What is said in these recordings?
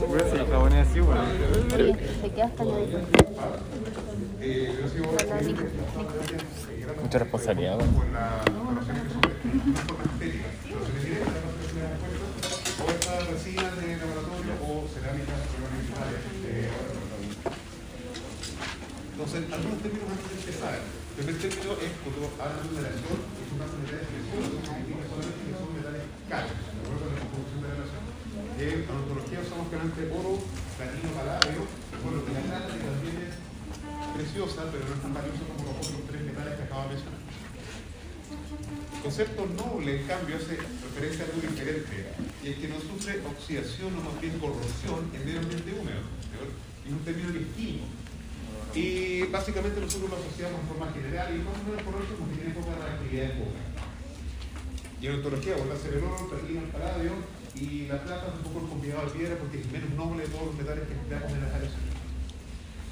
Pues sí, japonés así, bueno. Oye, te quedas calladito. Hola, Nico. Mucha responsabilidad, bueno. O estas resinas de laboratorio o cerámicas ornamentales. Entonces, algunos términos antes de empezar. El primer término es cuando hablan de relación, es una metales que significa solamente que son metales caros, de acuerdo con la composición de la relación. En odontología usamos generalmente oro, platino, paladio, bueno, que la plata que también es preciosa, pero no es tan valiosa como los otros tres metales que acabo de mencionar. El concepto noble, en cambio, hace referencia a algo diferente, y es que no sufre oxidación o más bien corrosión en medio ambiente húmedo. Es un término que es químico. Y básicamente nosotros lo asociamos en forma general y más o menos por eso porque tiene poca reactividad en boca. Y en odontología vuelve a ser el oro, el platino, el paladio, y la plata es un poco el combinado de piedra porque es menos noble de todos los metales que empleamos en las aleaciones.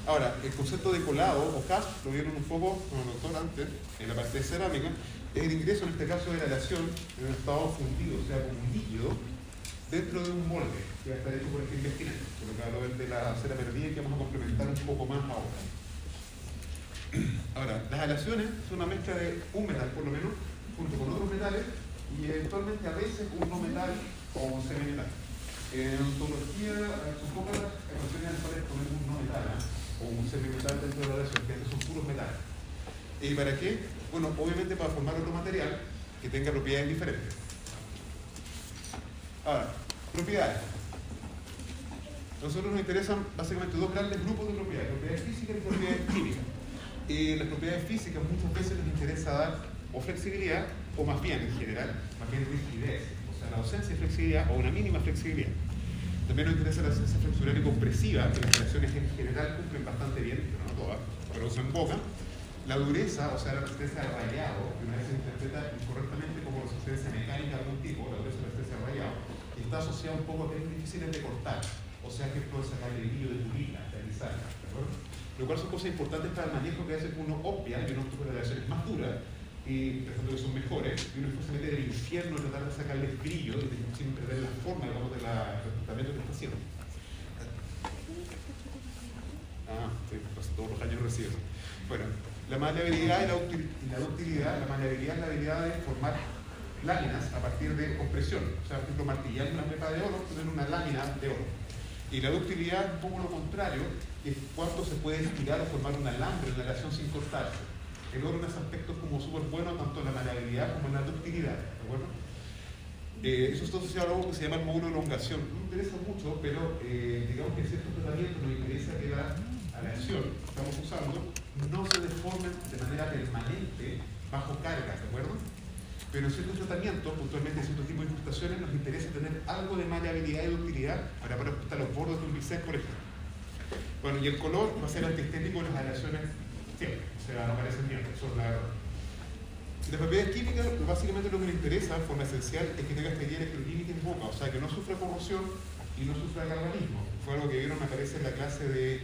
Ahora, el concepto de colado o cast, lo vieron un poco con el doctor antes, en la parte de cerámica, es el ingreso en este caso de la aleación en un estado fundido, o sea, como un líquido, dentro de un molde que va a estar hecho por el investigante, por lo que hablo de la cera perdida que vamos a complementar un poco más ahora. Ahora, las aleaciones son una mezcla de un metal, por lo menos, junto con otros metales, y eventualmente a veces un no metal o un semimetal. En odontología son pocas las ocasiones en las cuales ponemos un no metal o un semimetal dentro de la aleación, que son puros metales. ¿Y para qué? Bueno, obviamente para formar otro material que tenga propiedades diferentes. Ahora, propiedades. A nosotros nos interesan básicamente dos grandes grupos de propiedades físicas y propiedades químicas. Las propiedades físicas muchas veces nos interesa dar o flexibilidad, o más bien en general, más bien rigidez, o sea, la ausencia de flexibilidad o una mínima flexibilidad. También nos interesa la ausencia flexural y compresiva, que las relaciones en general cumplen bastante bien, pero no todas, pero usan boca. La dureza, o sea, la resistencia al rayado, que una vez se interpreta incorrectamente como resistencia mecánica de algún tipo, la dureza y la resistencia al rayado, y está asociada un poco a que es difícil de cortar, o sea, que es todo sacar el brillo de purina, realizar, ¿de acuerdo? Lo cual son cosas importantes para el manejo que a veces uno obvia y uno tuvo relaciones más duras, y pensando que son mejores, y uno se mete del infierno a tratar de sacarles brillo sin perder la forma, digamos, del tratamiento que está haciendo. Sí, pues todos los años reciben. Bueno, la maleabilidad y la ductilidad. La maleabilidad es la habilidad de formar láminas a partir de compresión. O sea, por ejemplo, martillar una pepa de oro, tener una lámina de oro. Y la ductilidad es un poco lo contrario, que es cuánto se puede estirar o formar un alambre, una aleación sin cortarse. El oro en ese aspecto es como súper bueno, tanto en la maleabilidad como en la ductilidad. ¿De acuerdo? Eso está asociado a algo que se llama el módulo de elongación. No me interesa mucho, pero digamos que en ciertos tratamientos nos interesa que la aleación que estamos usando no se deformen de manera permanente bajo carga, ¿de acuerdo? Pero en ciertos tratamientos, puntualmente en ciertos tipos de incrustaciones, nos interesa tener algo de maleabilidad y ductilidad para poder ajustar los bordes de un bisect, por ejemplo. Bueno, y el color va a ser antiestético en las aleaciones siempre, o sea, no parecen bien, eso es la verdad. Y las propiedades químicas, básicamente lo que nos interesa, de forma esencial, es que tenga esta electroquímica en boca, o sea, que no sufra corrosión y no sufra galvanismo. Fue algo que vieron, me parece, en la clase de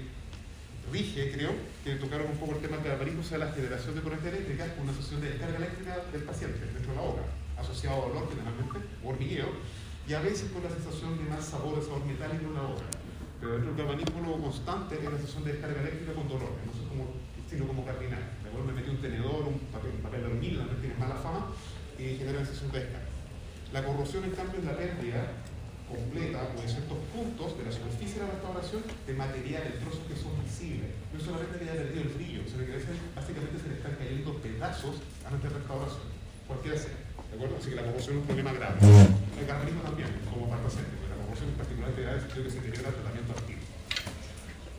Rige, creo, que tocaron un poco el tema del galvanismo, o sea, la generación de corriente eléctrica con una asociación de descarga eléctrica del paciente dentro de la boca, asociado a dolor generalmente, o hormigueo, y a veces con la sensación de más sabor metálico en la boca. Pero dentro del galvanismo lo constante es la sensación de descarga eléctrica con dolor, no es como estilo como cardinal. Luego me metí un tenedor, un papel de aluminio, también tiene mala fama, y genera una sensación de descarga. La corrosión, en cambio, es la pérdida completa o en ciertos puntos de la superficie de la restauración de materiales, trozos que son visibles. No solamente que haya perdido el brillo, sino que a veces básicamente se le están cayendo pedazos a nuestra restauración, cualquiera sea. ¿De acuerdo? Así que la corrosión es un problema grave. El galvanismo también, como para el paciente, pero la corrosión en particular es grave en el sentido que se deteriora el tratamiento activo.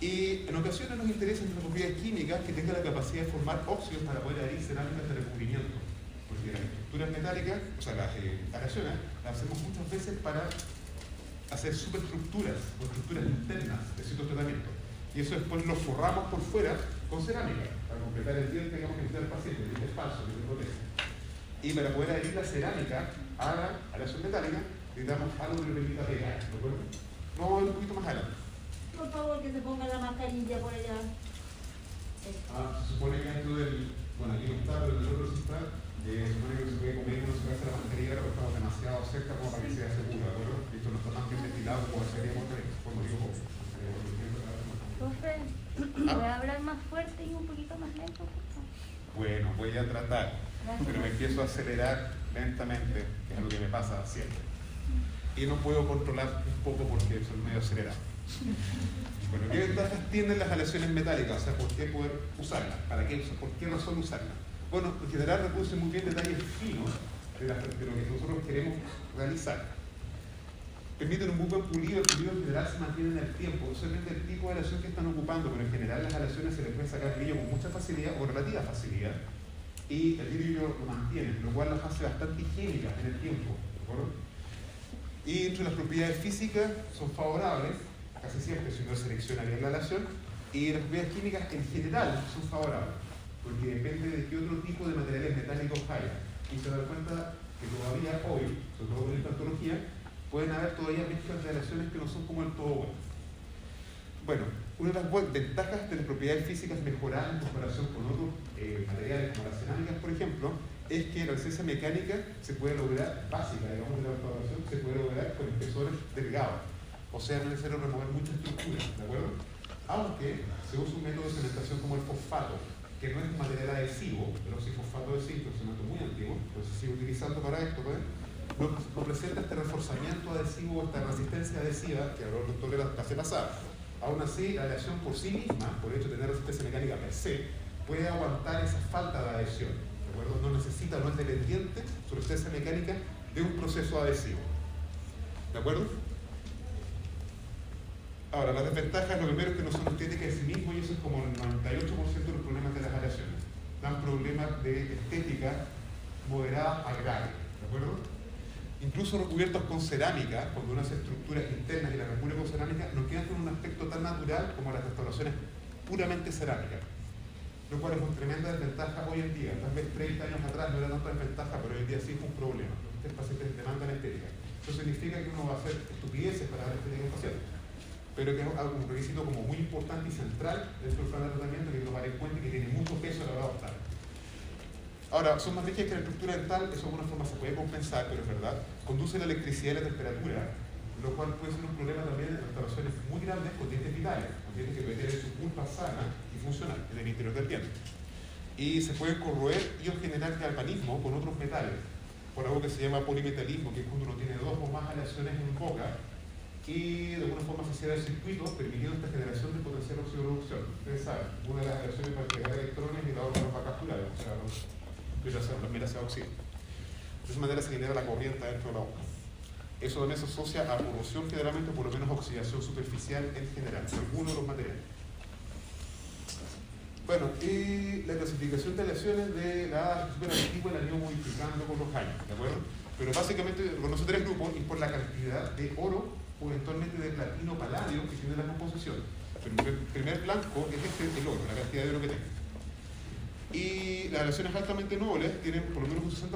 Y en ocasiones nos interesan las propiedades químicas que tengan la capacidad de formar óxidos para poder adherir cerámicas de recubrimiento. Porque las estructuras metálicas, o sea, las aleaciones, las hacemos muchas veces para hacer superestructuras o estructuras internas de ciertos tratamientos. Y eso después lo forramos por fuera con cerámica, para completar el diente, digamos, que necesita el paciente, el diente es falso, el diente protege. Y para poder adherir la cerámica a la aleación metálica, necesitamos algo que le permita pegar, ¿de acuerdo? Vamos a ver un poquito más adelante. Por favor, que se ponga la mascarilla por allá. Se supone que dentro del... Bueno, aquí no está, pero en el otro sí está. Se supone que se puede comer y no se puede hacer la mascarilla, pero estamos demasiado cerca como para que sea seguro, ¿de acuerdo? Esto no está tan bien ventilado como sería cuando digo Voy a hablar más fuerte y un poquito más lento, por favor. Bueno, voy a tratar, pero me empiezo a acelerar lentamente, que es lo que me pasa siempre. Y no puedo controlar un poco porque soy medio acelerado. Bueno, ¿qué ventajas tienen las aleaciones metálicas? O sea, ¿por qué poder usarlas? ¿Para qué? ¿Por qué razón usarlas? Bueno, en general reproducen muy bien detalles finos de lo que nosotros queremos realizar. Permiten un muy buen pulido, el pulido en general se mantiene en el tiempo, no solamente el tipo de aleación que están ocupando, pero en general las aleaciones se les puede sacar brillo con mucha facilidad o relativa facilidad, y el brillo lo mantiene, lo cual las hace bastante higiénicas en el tiempo, ¿de acuerdo? Y entre las propiedades físicas son favorables, casi siempre si uno selecciona bien la aleación, y las propiedades químicas en general son favorables, porque depende de qué otro tipo de materiales metálicos haya. Y se da cuenta que todavía hoy, sobre todo con la instantología, pueden haber todavía mezclas de aleaciones que no son como el todo bueno. Bueno, una de las ventajas de las propiedades físicas mejoradas en comparación con otros materiales como las cerámicas, por ejemplo, es que la resistencia mecánica se puede lograr, básica, digamos, de la evaporación, se puede lograr con espesores delgados. O sea, no es necesario remover mucha estructura, ¿de acuerdo? Aunque se usa un método de cementación como el fosfato, que no es un material adhesivo, pero sí fosfato de zinc, un cemento muy antiguo, pero se sigue utilizando para esto, ¿pues? No presenta este reforzamiento adhesivo, esta resistencia adhesiva que habló el doctor de la clase pasada. Aún así, la aleación por sí misma, por el hecho de tener resistencia mecánica per se, puede aguantar esa falta de adhesión. ¿De acuerdo? No necesita, no es dependiente su resistencia mecánica de un proceso adhesivo. ¿De acuerdo? Ahora, las desventajas, lo primero es que no son estéticas en sí mismos y eso es como el 98% de los problemas de las aleaciones. Dan problemas de estética moderada a grave. ¿De acuerdo? Incluso recubiertos con cerámica, cuando uno hace estructuras internas y las recubre con cerámica, no quedan con un aspecto tan natural como las restauraciones puramente cerámicas. Lo cual es una tremenda desventaja hoy en día. Tal vez 30 años atrás no era tanta desventaja, pero hoy en día sí es un problema. Los pacientes demandan estética. Eso significa que uno va a hacer estupideces para dar estética a un paciente. Pero que es un requisito como muy importante y central dentro del plan de tratamiento que tomar en cuenta y que tiene mucho peso a la hora de optar. Ahora, son más rígidas que la estructura dental, eso de alguna forma se puede compensar, pero es verdad. Conduce la electricidad y la temperatura, lo cual puede ser un problema también en restauraciones muy grandes con dientes vitales, con dientes que pueden tener su pulpa sana y funcional en el interior del diente. Y se puede corroer y o generar galvanismo con otros metales, por algo que se llama polimetalismo, que es cuando uno tiene dos o más aleaciones en boca y de alguna forma se cierra el circuito, permitiendo esta generación de potencial oxidorreducción. Ustedes saben, una de las aleaciones para pegar electrones y la otra para capturar, o sea, las miras se oxidan. De esa manera se genera la corriente dentro de la boca. Eso también se asocia a corrosión generalmente, por lo menos oxidación superficial en general, de algunos de los materiales. Bueno, y la clasificación de aleaciones de la super antigua la han ido modificando con los años, ¿de acuerdo? Pero básicamente conoce tres grupos y por la cantidad de oro o eventualmente de platino paladio que tiene la composición. Pero el primer blanco es el oro, la cantidad de oro que tiene. Y las aleaciones altamente nobles tienen por lo menos un 60%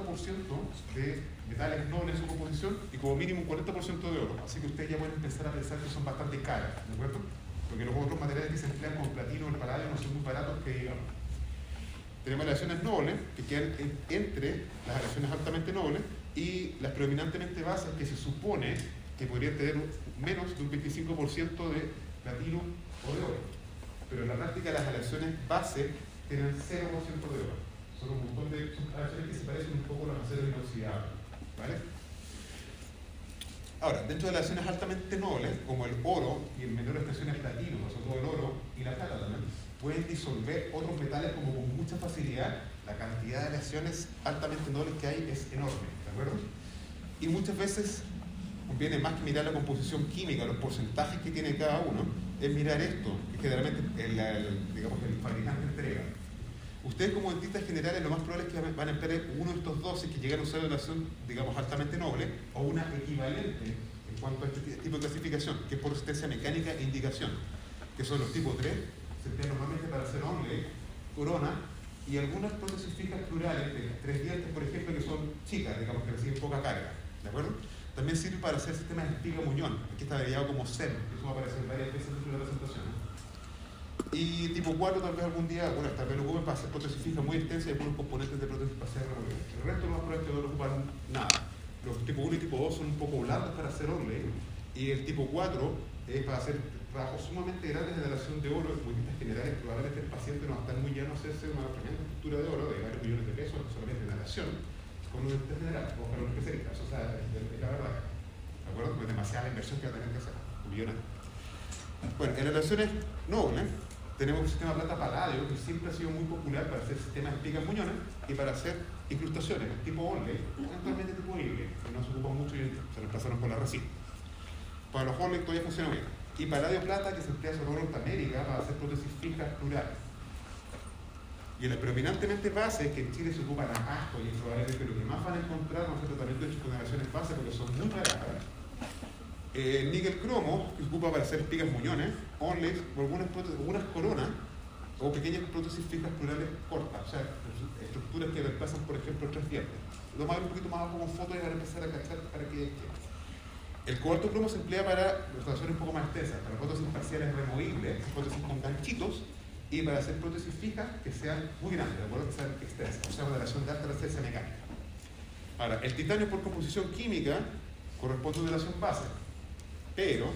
de metales nobles en su composición y como mínimo un 40% de oro. Así que ustedes ya pueden empezar a pensar que son bastante caras, ¿de acuerdo? Porque los otros materiales que se emplean como platino o el paladio no son muy baratos que digamos. Tenemos aleaciones nobles que quedan entre las aleaciones altamente nobles y las predominantemente bases que se supone que podrían tener menos de un 25% de platino o de oro. Pero en la práctica las aleaciones base tienen 0% de oro. Son un montón de aleaciones que se parecen un poco a las aceros inoxidables. ¿Vale? Ahora, dentro de las aleaciones altamente nobles, como el oro y en menor expresión el platino, sobre todo el oro y la plata también, pueden disolver otros metales como con mucha facilidad. La cantidad de aleaciones altamente nobles que hay es enorme, ¿de acuerdo? Y muchas veces conviene más que mirar la composición química, los porcentajes que tiene cada uno, es mirar esto, que generalmente el fabricante entrega. Ustedes como dentistas generales lo más probable es que van a emplear uno de estos dos si es que llegan a usar una aleación, digamos, altamente noble, o una equivalente en cuanto a este tipo de clasificación, que es por resistencia mecánica e indicación, que son los tipo 3, se emplean normalmente para hacer onley, corona, y algunas prótesis fijas plurales de 3 dientes, por ejemplo, que son chicas, digamos, que reciben poca carga, ¿de acuerdo? También sirve para hacer sistemas de espiga-muñón, aquí está abreviado como SEM, eso va a aparecer varias veces dentro de la presentación. Y tipo 4 tal vez algún día, bueno, tal vez lo ocupen para hacer prótesis fijas muy extensas y algunos componentes de prótesis para hacer remover. El resto lo más probable es que no lo ocupan nada. Los tipo 1 y tipo 2 son un poco blandos para hacer onley y el tipo 4 es para hacer trabajos sumamente grandes de aleación de oro en muestras generales. Probablemente el paciente no va a estar muy llano a hacerse una tremenda estructura de oro de varios millones de pesos, no solamente en aleación, con un general o para un especialista. Eso, o sea, es la verdad. ¿De acuerdo? Pues demasiada inversión que va a tener que hacer, millonario. Bueno, en relaciones nobles tenemos el sistema plata paladio, que siempre ha sido muy popular para hacer sistemas de picas muñones y para hacer incrustaciones tipo Onley, eventualmente tipo Inlay, que no se ocupan mucho y se reemplazaron por la resina. Para los Onley todavía funciona bien. Y paladio plata, que se emplea sobre todo en Norteamérica para hacer prótesis fijas plurales. Y en las predominantemente bases, que en Chile se ocupan a asco y es probablemente lo que más van a encontrar no es tratamiento hecho con generaciones bases porque son muy baratas. Níquel cromo, que se ocupa para hacer pigas muñones, onleys, o algunas coronas, o pequeñas prótesis fijas plurales cortas, o sea, estructuras que reemplazan, por ejemplo, 3 dientes. Lo vamos a ver un poquito más abajo con fotos y van a empezar a cachar para que... El cobalto cromo se emplea para relaciones un poco más extensas, para prótesis parciales removibles, prótesis con ganchitos, y para hacer prótesis fijas que sean muy grandes, de acuerdo, que sean extensas, o sea, una relación de alta resistencia mecánica. Ahora, el titanio por composición química corresponde a una relación base, pero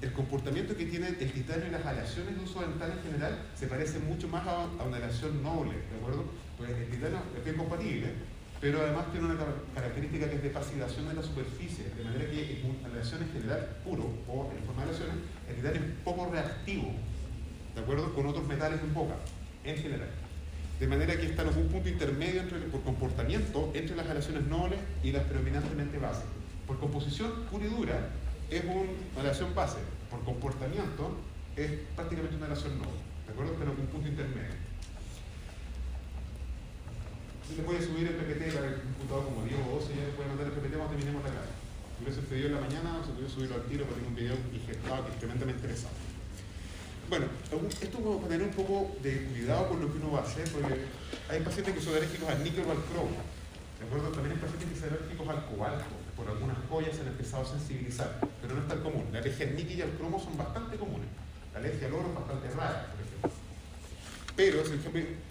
el comportamiento que tiene el titanio y las aleaciones de uso dental en general se parece mucho más a una aleación noble, ¿de acuerdo? Pues el titanio es bien compatible, pero además tiene una característica que es de passivación de la superficie, de manera que en una aleación en general puro o en forma de aleaciones, el titanio es poco reactivo, ¿de acuerdo? Con otros metales en boca, en general. De manera que está en un punto intermedio por comportamiento entre las aleaciones nobles y las predominantemente bases. Por composición pura y dura es una aleación base, por comportamiento es prácticamente una aleación noble, ¿de acuerdo? Pero en un punto intermedio. Yo les voy a subir el PPT para el computador como Diego o 12, ya les voy a mandar el PPT cuando terminemos la clase. Si hubiese pedido en la mañana, se puede subirlo al tiro para tener un video injertado que es tremendamente interesante. Bueno, esto va a tener un poco de cuidado con lo que uno va a hacer, porque hay pacientes que son alérgicos al níquel o al cromo. ¿De acuerdo? También hay pacientes que son alérgicos al cobalto. Por algunas joyas se han empezado a sensibilizar, pero no es tan común. La alergia al níquel y al cromo son bastante comunes. La alergia al oro es bastante rara, por ejemplo. Pero,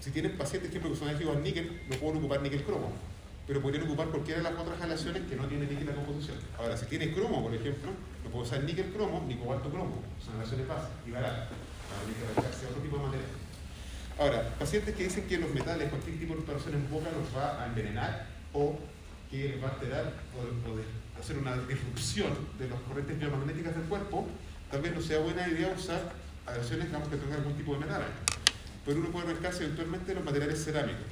si tienen pacientes que son alérgicos al níquel, no pueden ocupar níquel cromo. Pero podrían ocupar cualquiera de las otras aleaciones que no tienen níquel en la composición. Ahora, si tiene cromo, por ejemplo, no puedo usar níquel cromo ni cobalto cromo. Son aleaciones básicas y baratas. Para que realizarse otro tipo de material. Ahora, pacientes que dicen que los metales, cualquier tipo de exploración en boca los va a envenenar o que les va a alterar o de hacer una disrupción de las corrientes biomagnéticas del cuerpo, tal vez no sea buena idea usar aleaciones que tengan algún tipo de metal. Pero uno puede marcarse eventualmente los materiales cerámicos,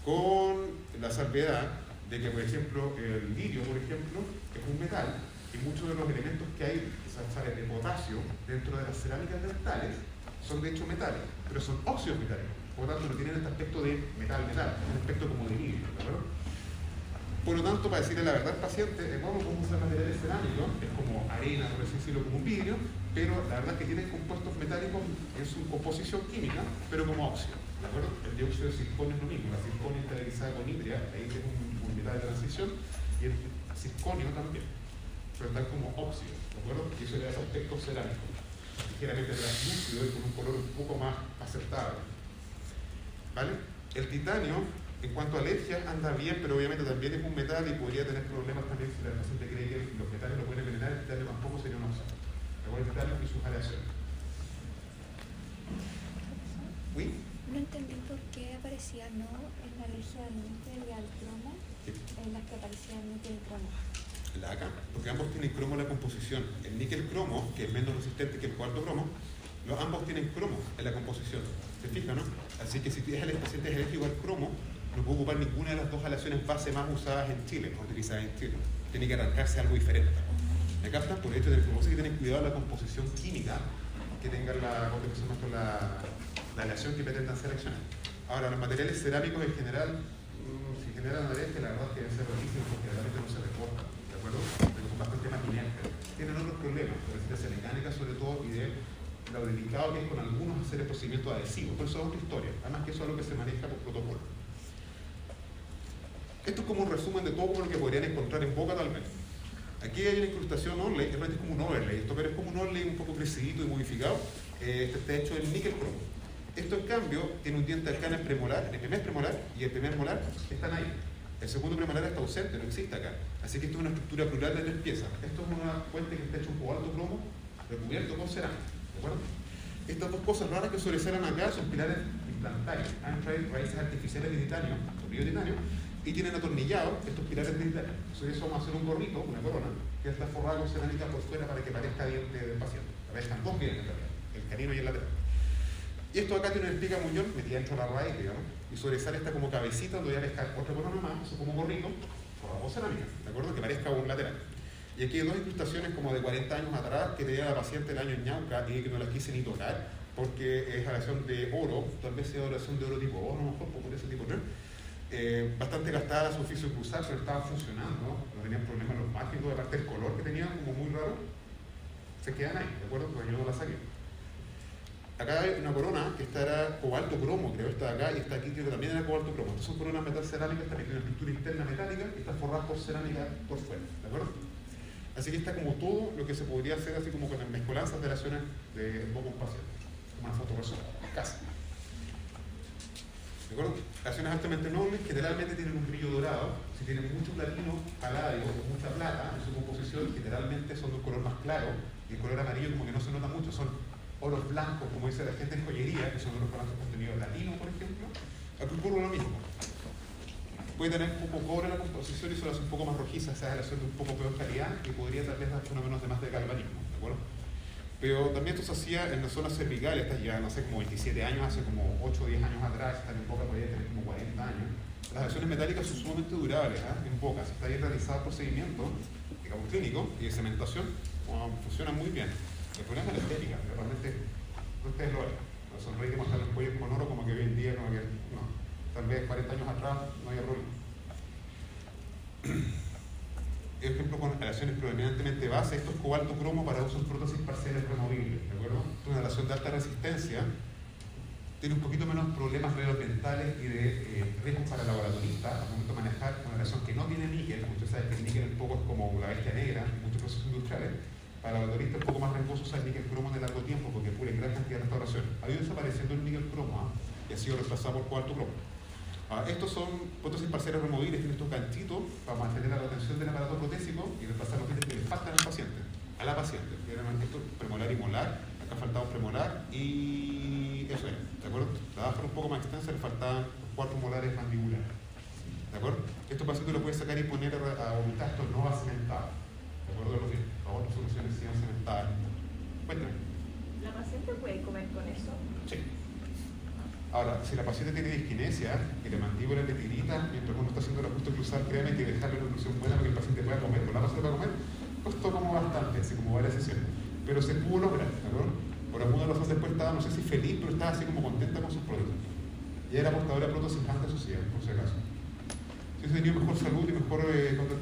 con la salvedad de que, por ejemplo, el lirio, por ejemplo, es un metal y muchos de los elementos que hay, esas sales de potasio dentro de las cerámicas dentales, son de hecho metales, pero son óxidos metálicos. Por lo tanto, no tienen este aspecto de metal-metal, es un aspecto como de lirio, ¿verdad? Por lo tanto, para decirle la verdad al paciente, podemos usar materiales cerámicos, es como arena, por así decirlo, como un vidrio, pero la verdad es que tienen compuestos metálicos en su composición química, pero como óxido, ¿de acuerdo? El dióxido de circonio es lo mismo, la circonia integralizada con ítrea, ahí es un metal de transición, y el circonio también, pero están como óxidos, ¿de acuerdo? Y eso le da ese aspecto cerámico, ligeramente translúcido y con un color un poco más acertado, ¿vale? El titanio, en cuanto a alergias, anda bien, pero obviamente también es un metal y podría tener problemas también si la paciente cree que los metales lo pueden envenenar, el titanio tampoco sería una opción. El titanio y sus aleaciones. ¿Oui? No entendí por qué aparecía no en la alergia al níquel y al cromo, en las que aparecía el níquel y cromo. La acá, porque ambos tienen cromo en la composición. El níquel cromo, que es menos resistente que el cobalto cromo, ambos tienen cromo en la composición. ¿Se fijan, no? Así que si el paciente es alérgico al cromo, no puede ocupar ninguna de las dos aleaciones base más usadas en Chile, más utilizadas en Chile. Tiene que arrancarse algo diferente. ¿Me captan? Por esto hay que tener cuidado de la composición química que tengan la aleación que pretendan seleccionar. Ahora, los materiales cerámicos en general, si generan alergia, la verdad es que deben ser buenísimos porque realmente no se reportan, ¿de acuerdo? Pero son bastante más inertes. Tienen otros problemas, de resistencia mecánica sobre todo, y de lo delicado que es con algunos hacer el procedimiento adhesivo. Por eso es otra historia. Además que eso es lo que se maneja por protocolo. Esto es como un resumen de todo lo que podrían encontrar en boca tal vez. Aquí hay una incrustación Onley, que realmente es como un overlay, esto pero es como un Onley un poco crecidito y modificado, este está hecho en níquel cromo. Esto en cambio tiene un diente acá en el premolar, el primer premolar y el primer molar están ahí. El segundo premolar está ausente, no existe acá. Así que esto es una estructura plural de 3 piezas. Esto es una fuente que está hecha un cobalto cromo recubierto con cerámica. ¿De acuerdo? Estas dos cosas raras que sobresalen acá son pilares implantarios. Han traído raíces artificiales de titanio, de titanio, y tienen atornillados estos pilares de titanio. Sobre eso vamos a hacer un gorrito, una corona, que está forrada con cerámica por fuera para que parezca diente del paciente. Aparezcan 2 dientes en realidad, el canino y el lateral. Y esto acá tiene una espiga muñón metida dentro de la raíz, digamos, y sobresale esta como cabecita donde voy a pescar otra corona más, eso como gorrito, forrado con cerámica, ¿de acuerdo? Que parezca un lateral. Y aquí hay 2 incrustaciones como de 40 años atrás que tenía la paciente el año en Ñauca y que no las quise ni tocar porque es aleación de oro, tal vez sea aleación de oro tipo oro, a lo mejor por ese tipo, ¿no? Bastante gastada su oficio cruzar, pero estaba funcionando, no tenían problemas los mágicos, aparte del color que tenían como muy raro, se quedan ahí, ¿de acuerdo? Porque yo no la saqué. Acá hay una corona que esta era cobalto cromo, creo, está acá y está aquí que también era cobalto cromo. Estas son coronas metal cerámicas, también tienen una estructura interna metálica y está forrada por cerámica por fuera, ¿de acuerdo? Así que está como todo lo que se podría hacer así como con las mezcolanzas de relaciones de poco paciente, como una fotorresumen, casi. ¿De acuerdo? Relaciones altamente nobles generalmente tienen un brillo dorado. Si tienen mucho platino paladio o mucha plata en su composición, generalmente son de un color más claro y el color amarillo como que no se nota mucho, son oros blancos, como dice la gente en joyería, que son oros blancos contenidos platino, por ejemplo. Aquí ocurre lo mismo. Puede tener un poco cobre en la composición y eso lo hace un poco más rojiza, esa relación de un poco peor calidad y podría tal vez dar fenómenos de más de galvanismo, ¿de acuerdo? Pero también esto se hacía en la zona cervical, estas ya no sé, como 27 años, hace como 8 o 10 años atrás, están en boca, podría tener como 40 años. Las lesiones metálicas son sumamente durables, en boca, si está bien realizado el procedimiento, digamos clínico, y de cementación, funciona muy bien. El problema es la estética, realmente ustedes lo ven. La sonreír que mostrar los cuellos con oro como que hoy en día, como que no. Tal vez 40 años atrás no había problema. Ejemplo con aleaciones predominantemente base, esto es cobalto cromo para uso en prótesis parciales removibles, ¿de acuerdo? Es una aleación de alta resistencia, tiene un poquito menos problemas medioambientales y de riesgos para el laboratorista al momento de manejar una aleación que no tiene níquel, como usted sabe que el níquel un poco es como la bestia negra en muchos procesos industriales. Para el laboratorista es un poco más riesgoso usar el níquel cromo de largo tiempo porque pone gran cantidad de restauración. Ha ido desapareciendo el níquel cromo y ha sido reemplazado por cobalto cromo. Estos son prótesis parciales removibles, tienen estos ganchitos para mantener la retención del aparato protésico y reemplazar los dientes que le faltan al paciente, a la paciente. Esto premolar y molar, acá faltaba un premolar y eso es, ¿de acuerdo? La baja un poco más extensa, le faltaban 4 molares mandibulares, ¿de acuerdo? Esto paciente lo puede sacar y poner a vomitar, esto no va cementado, ¿de acuerdo? Los otras soluciones siguen cementadas. Cuéntame. ¿La paciente puede comer con eso? Sí. Ahora, si la paciente tiene disquinesia y la mandíbula le tirita mientras uno está haciendo el ajuste cruzal, créeme que dejarle una oclusión buena para que el paciente pueda comer. Con la paciente para comer, costó como bastante, así como varias sesiones. Pero se pudo lograr, ¿de acuerdo? Por alguna razón después estaba, no sé si feliz, pero estaba así como contenta con sus productos. Y era portadora de prótesis más de sociedad, por si acaso. Si se tenía mejor salud y mejor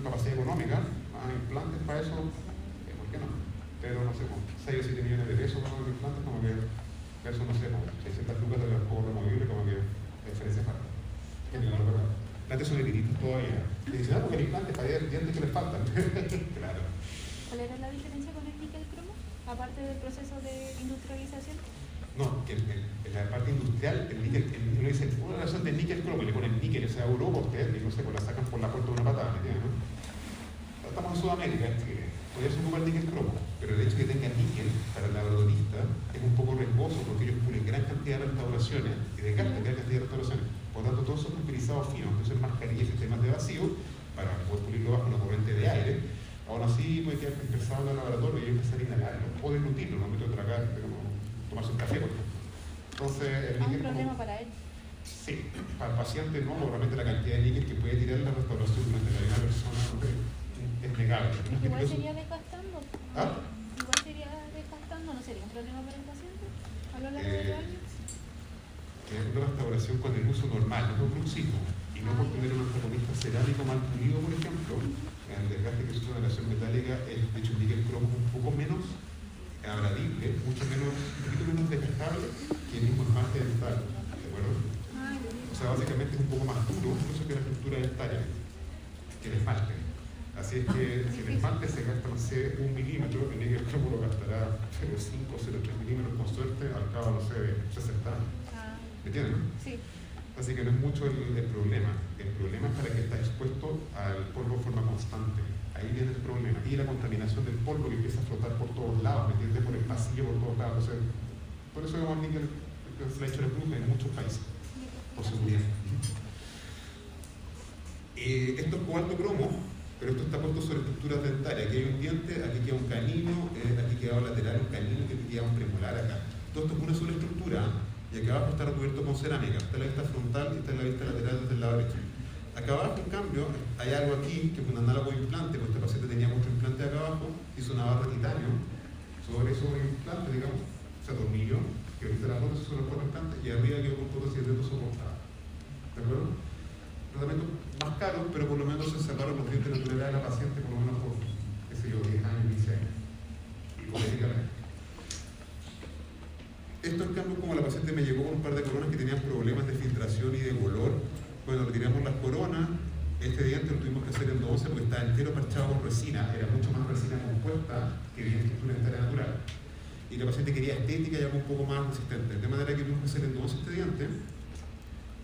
capacidad económica, implantes para eso, ¿por qué no? Pero no sé, 6 o 7 millones de pesos con los implantes, como que eso no sé, 600 lucas de los juegos removibles, como que la diferencia es para. Antes son tirititos todavía. Le dicen, porque el implante es para dientes que les faltan. Claro. ¿Cuál era la diferencia con el níquel cromo? Aparte del proceso de industrialización. No, que en la parte industrial, el níquel, uno dice, una relación de níquel cromo, y le ponen níquel, o sea, Europa, ustedes, y no sé, pues la sacan por la puerta de una patada, ¿me entiendes? ¿No? Estamos en Sudamérica, en Chile. Podría ser un poco el níquel cromo, pero el hecho de que tenga níquel para el laboratorista es un poco riesgoso porque ellos pulen gran cantidad de restauraciones y de gran cantidad de restauraciones. Por lo tanto, todos son pulverizados finos, entonces mascarillas y sistemas de vacío para poder pulirlo bajo una corriente de aire. Aún así, puede quedar empezado en el laboratorio y empezar a inhalarlo o discutirlo, no meto de tragar, tomarse un café, por ejemplo. Entonces, el níquel. ¿Un problema para él? Sí, para el paciente no, realmente la cantidad de níquel que puede tirar la restauración durante la vida de la persona es negable. Igual sería desgastando. ¿Ah? Igual sería desgastando, ¿no sería un problema para el paciente a lo largo de años? Una restauración con el uso normal, no con bruxismo, y no por tener un antagonista cerámico mal pulido, por ejemplo, el desgaste que sufre una relación metálica, de hecho el níquel cromo es un poco menos abradible, un poquito menos desgastable que el mismo esmalte dental, ¿de acuerdo? O sea, básicamente es un poco más duro, incluso que la estructura dentaria, que el esmalte. Así es que si el esmalte se gasta, no sé, 1 milímetro, el níquel cromo lo gastará 0,5 o 0,3 milímetros con suerte al cabo, no sé, de 60 años. ¿Me entienden? Sí. Así que no es mucho el problema. El problema es para que está expuesto al polvo de forma constante. Ahí viene el problema. Y la contaminación del polvo que empieza a flotar por todos lados, ¿me entiendes? Por el pasillo, por todos lados. O sea, por eso vemos níquel que se le ha hecho el en muchos países, por seguridad. Esto es cobalto cromo, pero esto está puesto sobre estructuras dentarias. Aquí hay un diente, aquí queda un canino, aquí queda un lateral, un canino, aquí queda un premolar acá. Todo esto es una sola estructura, y acá abajo está recubierto con cerámica. Esta es la vista frontal y esta es la vista lateral desde el lado derecho. Acá abajo, en cambio, hay algo aquí que es un análogo de implante, porque este paciente tenía mucho implante acá abajo, hizo una barra de titanio sobre implante, digamos, se atornilló, que ahorita la foto se sobre el implante, y arriba quedó con fotos y dedos soportados. ¿De acuerdo? Tratamiento más caro, pero por lo menos se sacaron los dientes naturales de la paciente, por lo menos por, qué sé yo, 10 años, 15 años. Hipotéticamente. Esto, en cambio, como la paciente me llegó con un par de coronas que tenían problemas de filtración y de color, bueno, retiramos las coronas. Este diente lo tuvimos que hacer en 12 porque estaba entero parchado con resina, era mucho más resina compuesta que bien estructura dentaria natural. Y la paciente quería estética y algo un poco más resistente. De manera que tuvimos que hacer en 12 este diente.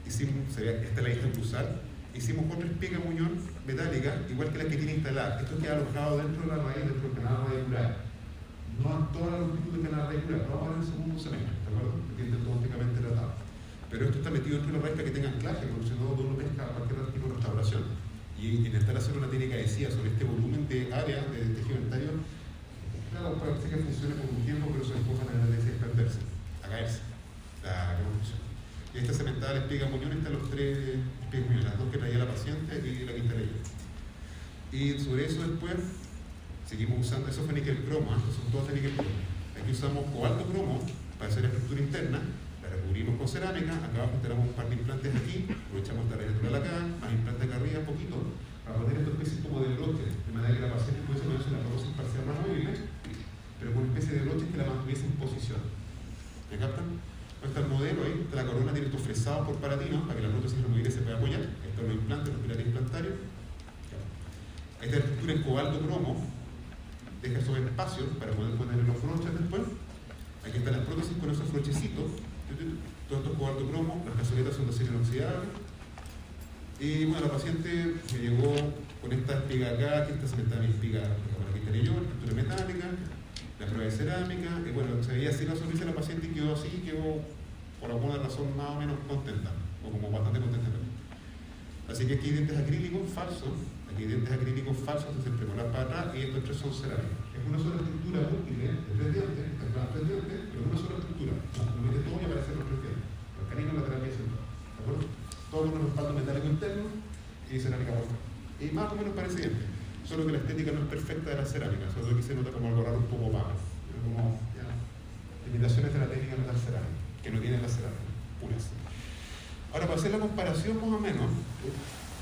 Hicimos, esta es la vista cruzal, hicimos otra espiga muñón metálica, igual que la que tiene instalada. Esto queda alojado dentro de la raíz, dentro del canal radicular. No en toda la longitud del canal radicular, lo vamos a ver en el segundo semestre, ¿de acuerdo? Que tiene automáticamente tratado. Pero esto está metido dentro de la raíz para que tenga anclaje, porque si no, uno pesca cualquier tipo de restauración. Y intentar hacer una técnica de CIA sobre este volumen de área de tejido dentario, claro, puede ser que funcione por un tiempo, pero eso después va a tener tendencia a expandirse, a caerse, la revolución. Y esta cementada la espiga muñón, están los tres espigas muñones, las dos que traía la paciente y la que instalé yo. Y sobre eso después seguimos usando, eso fue níquel cromo, estos son todos de níquel cromo. Aquí usamos cobalto cromo para hacer la estructura interna, la recubrimos con cerámica, acá abajo instalamos un par de implantes aquí, aprovechamos esta raíz natural acá, más implantes acá arriba, un poquito, para poner esta especie como de broche, de manera que la paciente pudiese ponerse una prótesis parcial más móvil, pero con una especie de broche que la mantuviese en posición. ¿Me captan? Está el modelo ahí, está la corona, tiene estos fresados por paratinos para que la prótesis removible se pueda apoyar. Estos son los implantes, los pilares implantarios. Ahí está la estructura en cobalto cromo, deja esos espacios para poder poner los broches después. Aquí están las prótesis con esos brochecitos. Todo esto es cobalto cromo, las cazoletas son de acero inoxidable. Y bueno, la paciente me llegó con esta espiga acá, que esta cementada mi espiga para que estaré yo, la estructura metálica, la prueba de cerámica, y bueno, se veía así la sonrisa de la paciente y quedó así, quedó por alguna razón más o menos contenta, o como bastante contenta. Así que aquí hay dientes acrílicos falsos, aquí hay dientes acrílicos falsos desde el premolar para atrás, y estos tres son cerámicos. Es una sola estructura múltiple de tres dientes, tres dientes, pero una sola estructura. Lo mete todo y aparecen los tres dientes. Los caninos lateral y central. ¿De acuerdo? Todo con un respaldo metálico interno y cerámica por fuera. Y más o menos parece diente. Solo que la estética no es perfecta de la cerámica, solo que se nota como algo raro un poco opaco. Como ya, limitaciones de la técnica metal cerámica, que no tienen la cerámica, puras. Ahora, para hacer la comparación más o menos,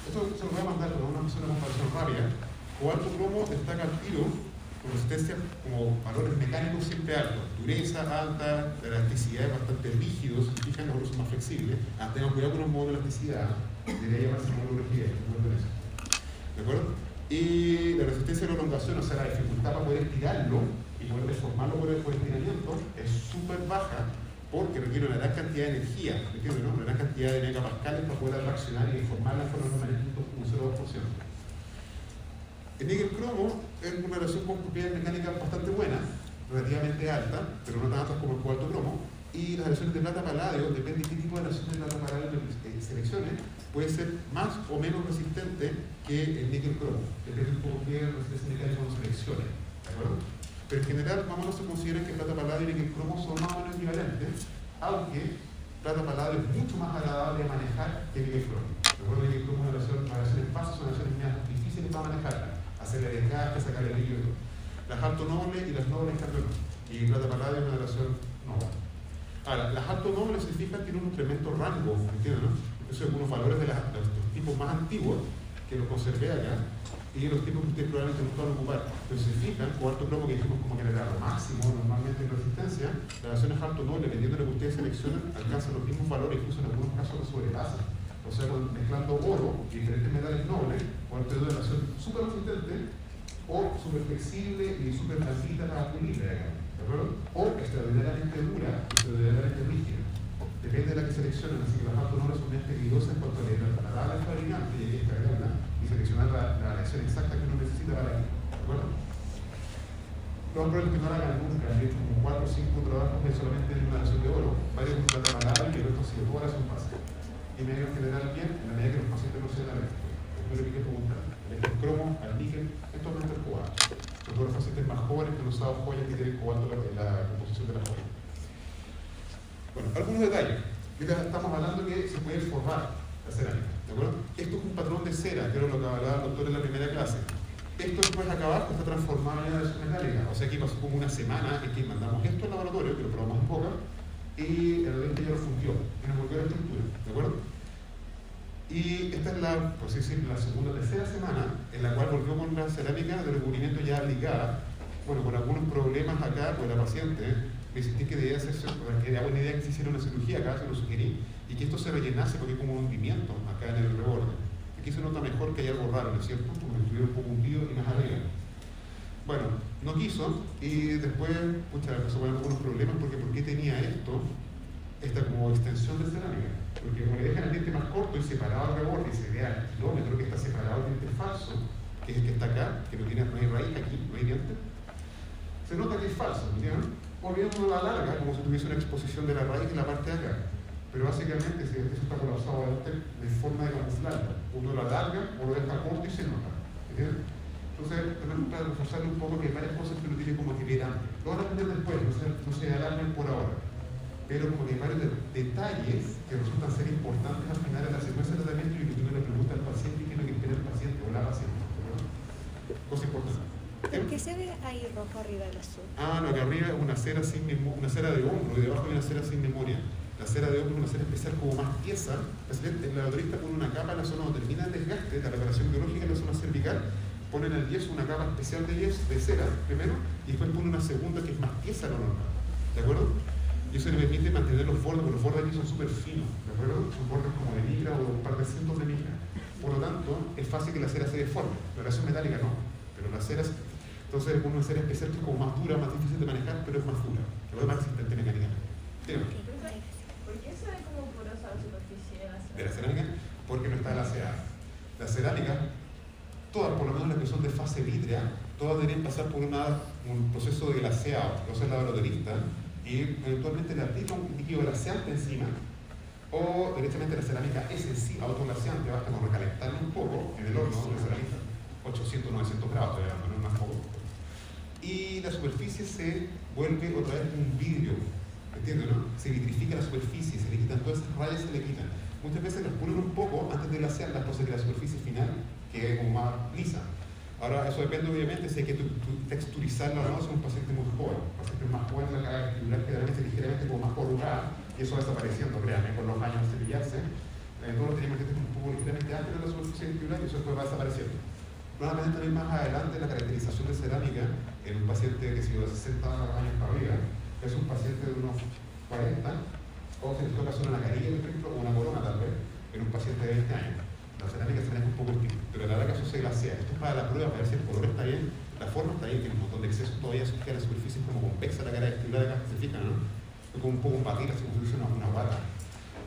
esto se lo voy a mandar para una comparación rápida. Cobalto cromo destaca al tiro con resistencia como valores mecánicos siempre altos, dureza alta, elasticidad bastante rígidos, fijan los son más flexibles. Tengan cuidado con los modos de elasticidad, debería llamarse modo de rigidez, recuerden eso. ¿De acuerdo? Y la resistencia a la elongación, o sea, la dificultad para poder estirarlo y poder deformarlo por estiramiento es súper baja porque requiere una gran cantidad de energía, ¿entiendes? ¿No? Una gran cantidad de megapascales para poder reaccionar y deformarla con un 0.02%. El níquel cromo es una relación con propiedades mecánicas bastante buenas, relativamente alta, pero no tan altas como el cobalto cromo. Y las relaciones de plata paladio, depende de qué tipo de relación de plata paladio selecciones, puede ser más o menos resistente que el níquel cromo. Depende un poco de qué resistencia mecánica uno seleccione, ¿de acuerdo? Pero en general, más o menos se considera que plata paladio y níquel cromo son más o menos equivalentes, aunque plata paladio es mucho más agradable de manejar que níquel cromo. ¿De acuerdo? Níquel cromo es una relación en fase, son relaciones más difíciles para manejarla, hacerle desgaste, sacar el brillo y todo. Las alto noble y las nobles cambio no. Y plata paladio es una relación noble. Ahora, las alto nobles se fijan tienen un tremendo rango, ¿entienden? ¿No? Entonces, algunos valores de los tipos más antiguos que los conservé acá y los tipos que ustedes probablemente no puedan ocupar. Entonces, se fijan, cobalto cromo que dijimos como que era lo máximo normalmente en resistencia, las relaciones alto noble, dependiendo de lo que ustedes seleccionan, alcanzan los mismos valores, incluso en algunos casos lo sobrepasan. O sea, mezclando oro y diferentes metales nobles, cobalto es una relación súper resistente o súper flexible y súper blandita para pulirla, ¿de acuerdo? O extraordinariamente dura, extraordinariamente rígida. depende de la que seleccionen, así que las altas no son bien peligrosas en cuanto a leer la tabla del fabricante y descargarla y seleccionar la aleación exacta que uno necesita para aquí, ¿de acuerdo? Los problemas que no la hagan nunca, han hecho como 4 o 5 trabajos solamente en una aleación de oro, varios con plata malada y el resto si de todas son fáciles. Y me en general bien, en la medida que los pacientes no sean alérgicos. Es lo que quiero preguntar. El cromo, al níquel, esto es el cobalto. Sobre todo los pacientes más jóvenes que han usado joyas que tienen cobalto en la composición de la joya. Bueno, algunos detalles. Estamos hablando que se puede forrar la cerámica, ¿de acuerdo? Esto es un patrón de cera, que era lo que hablaba el doctor en la primera clase. Esto después acá abajo está transformado en una versión metálica. O sea que pasó como una semana en que mandamos esto al laboratorio, que lo probamos en boca, y el adentro ya lo fundió y nos volvió a la estructura, ¿de acuerdo? Y esta es la, por así decirlo, la segunda o tercera semana en la cual volvió con la cerámica de recubrimiento ya aplicada, bueno, con algunos problemas acá, pues la paciente me sentí que debía hacerse, porque era buena idea que se hiciera una cirugía acá, se lo sugerí, y que esto se rellenase porque hay como un hundimiento acá en el reborde. Aquí se nota mejor que hay algo raro, ¿no es cierto? Como que estuviera un poco hundido y más arriba. Bueno, no quiso y después, pucha, empezó a poner algunos problemas porque ¿por qué tenía esto? Esta como extensión de cerámica. Porque como le dejan el diente más corto y separado al reborde y se vea al kilómetro que está separado el diente falso, que es el que está acá, que no hay raíz aquí, no hay diente, se nota que es falso, ¿entienden? O bien uno la larga como si tuviese una exposición de la raíz en la parte de acá. Pero básicamente si eso está colapsado adelante de forma de camuflarlo. Uno lo alarga o lo deja corto y se nota. ¿Entiendes? Entonces, tenemos que reforzarle un poco que hay varias cosas que uno tiene como que ver antes. Lo van a aprender después, no se alarmen por ahora. Pero como que hay varios detalles que resultan ser importantes al final de la secuencia de tratamiento y que uno le pregunta al paciente y que es lo que espera el paciente o la paciente. Cosa importante. ¿Por qué se ve ahí rojo arriba del azul? Lo que arriba es una cera una cera de hombro y debajo hay una cera sin memoria. La cera de hombro es una cera especial como más tiesa. El laboratorista pone una capa en la zona donde termina el desgaste, la reparación biológica en la zona cervical, pone en el yeso una capa especial de yeso, de cera primero, y después pone una segunda que es más tiesa de lo normal. ¿De acuerdo? Y eso le permite mantener los bordes, porque los bordes aquí son súper finos, ¿de acuerdo? Son bordes como de micra o un par de cientos de micra. Por lo tanto, es fácil que la cera se deforme. La aleación metálica no, pero la cera entonces es una cera especial que es como más dura, más difícil de manejar, pero es más dura. Lo demás resistente mecánicamente. ¿Por qué se ve como porosa la superficie de la cerámica? De la cerámica, porque no está glaseada. La cerámica, todas, por lo menos las que son de fase vítrea, todas deberían pasar por un proceso de glaseado. Entonces el laboratorista y eventualmente le aplica un líquido glaseante encima, o directamente la cerámica es en sí autoglaseante, basta con recalentarlo un poco en el horno de cerámica, 800-900 grados, no es más poco. Y la superficie se vuelve otra vez un vidrio, ¿entiendes, no? Se vitrifica la superficie, se le quitan todas esas rayas, se le quitan. Muchas veces las pulen un poco antes de glasearlas, cosa que la superficie final quede como más lisa. Ahora, eso depende obviamente si hay que texturizarla o no, si es un paciente muy joven. Pacientes más jóvenes, la cara vestibular generalmente ligeramente como más corrugada, y eso va desapareciendo, créanme, con los años de cepillarse. Todos tenemos que tener un poco ligeramente antes de la superficie vestibular y eso después va desapareciendo. Van a aprender también más adelante la caracterización de cerámica en un paciente que si de 60 años para arriba, que es un paciente de unos 40, o si les toca hacer una carilla, por ejemplo, o una corona tal vez, en un paciente de 20 años. La cerámica se maneja un poco distinto, pero la verdad que eso se glasea. Esto es para la prueba, para ver si el color está bien, la forma está bien, tiene un montón de excesos todavía, se fija la superficie es como convexa, la cara vestibular acá, se fija, ¿no? Es como un poco un batir, así como si fuese una guata.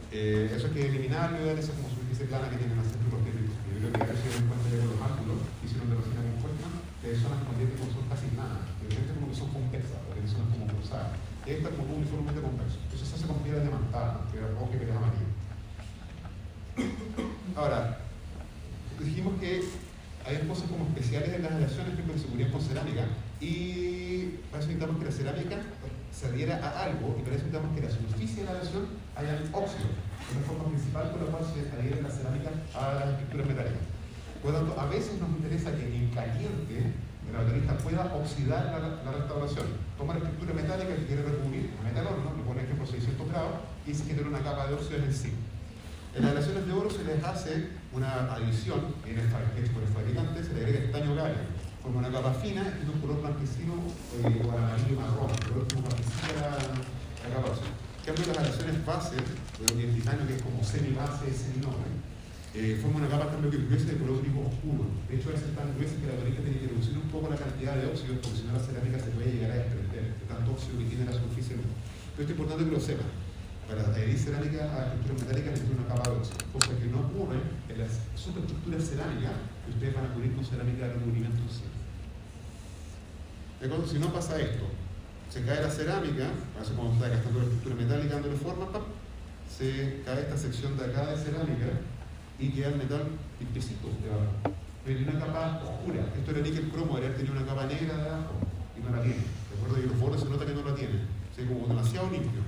Eso hay que eliminarlo y dar esa como superficie plana que tienen los centros técnicos. Yo creo que a veces en cuanto con los ángulos, hicieron de resina compuesta, que zonas con dientes como son casi nada, de repente como que son convexas, porque hay zonas como cruzadas. Y esta como uniformemente convexo. Entonces se hace con piedras diamantadas, piedras rojas y piedras amarillas. Ahora, dijimos que hay cosas como especiales en las aleaciones que se cubrían con cerámica y para eso necesitamos que la cerámica se adhiera a algo y para eso necesitamos que la superficie de la aleación haya óxido, es la forma principal con la cual se adhiere la cerámica a las estructuras metálicas. Por lo tanto, a veces nos interesa que en caliente el laboratorista pueda oxidar la restauración. Toma la estructura metálica que quiere recubrir, mete al horno, le pone ejemplo 600 grados y se genera una capa de óxido en el sí. En las aleaciones de oro se les hace una adición, en el por el fabricante, se le agrega estaño galio, forma una capa fina y un color blanquecino o amarillo marrón, el color como blanquecina la capa ósea. En cambio, las aleaciones base, el titanio que es como semi-base, semi-noble, forma una capa cambio que gruesa de color gris oscuro. De hecho, a veces tan gruesa que la laboratorista tiene que reducir un poco la cantidad de óxido, porque si no la cerámica se puede llegar a desprender de tanto óxido que tiene la superficie. Pero esto es importante que lo sepan. Para adherir cerámica a estructuras metálicas necesita una capa de óxido, cosa que no ocurre en las superestructuras cerámicas que ustedes van a cubrir con cerámica de recubrimiento encima. Entonces, si no pasa esto, se cae la cerámica, así como está gastando la estructura metálica dándole forma, se cae esta sección de acá de cerámica y queda el metal limpiecito debajo. Pero tiene una capa oscura. Esto era níquel cromo, debería haber tenido una capa negra debajo y no la tiene. ¿De acuerdo? Y los bordes se nota que no la tiene. Se ve como demasiado limpio.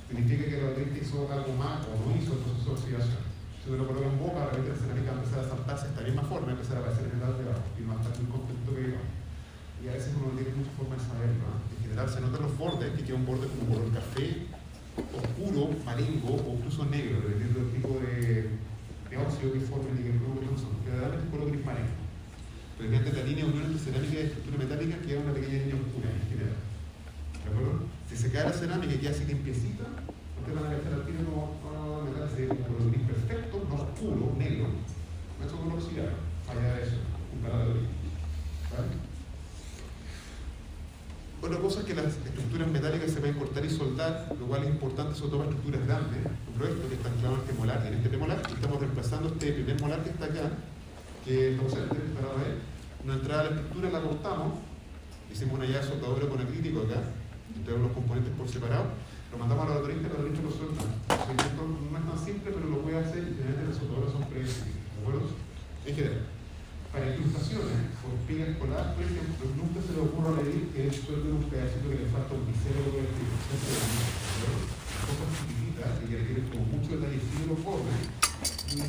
Significa que la batería hizo algo más o no hizo el proceso de oxidación. Si uno lo coloca en boca, la batería cerámica va a empezar a saltarse esta misma forma, empezar a aparecer el metal debajo y no va a estar muy contento que digamos. Y a veces uno no tiene mucha forma de saberlo. En general se notan los bordes, que queda un borde como color café, oscuro, marengo o incluso negro, dependiendo del tipo de óxido que forme el níquel cromo que son. Generalmente es color gris marengo. Pero mediante la línea de unión entre cerámica y estructura metálica queda una pequeña línea oscura en general. ¿De acuerdo? Si se cae la cerámica y queda así limpiecita, ustedes van a cachar al tiro como metal se ve un color gris perfecto, no oscuro, negro, no es como oxidado, allá de eso, un calado de ¿vale? Otra cosa es que las estructuras metálicas se pueden cortar y soldar, lo cual es importante, sobre todo para estructuras grandes. Por ejemplo, esto que está anclado en este molar. En este molar estamos reemplazando este primer molar que está acá, que es ausente, para ver. Una entrada a la estructura la cortamos, hicimos una llave soldadura con acrílico acá, entregamos los componentes por separado, lo mandamos a la laboratorista lo suelta. El procedimiento no es tan simple, pero lo puede hacer y generalmente las soldaduras son predecibles. ¿De acuerdo? En general. Para incrustaciones, por pilas escolar, por ejemplo, nunca se le ocurra medir que suelten un pedacito que le falta un bisero o el cosas chiquititas y que requieren como mucho detalle fino o forma,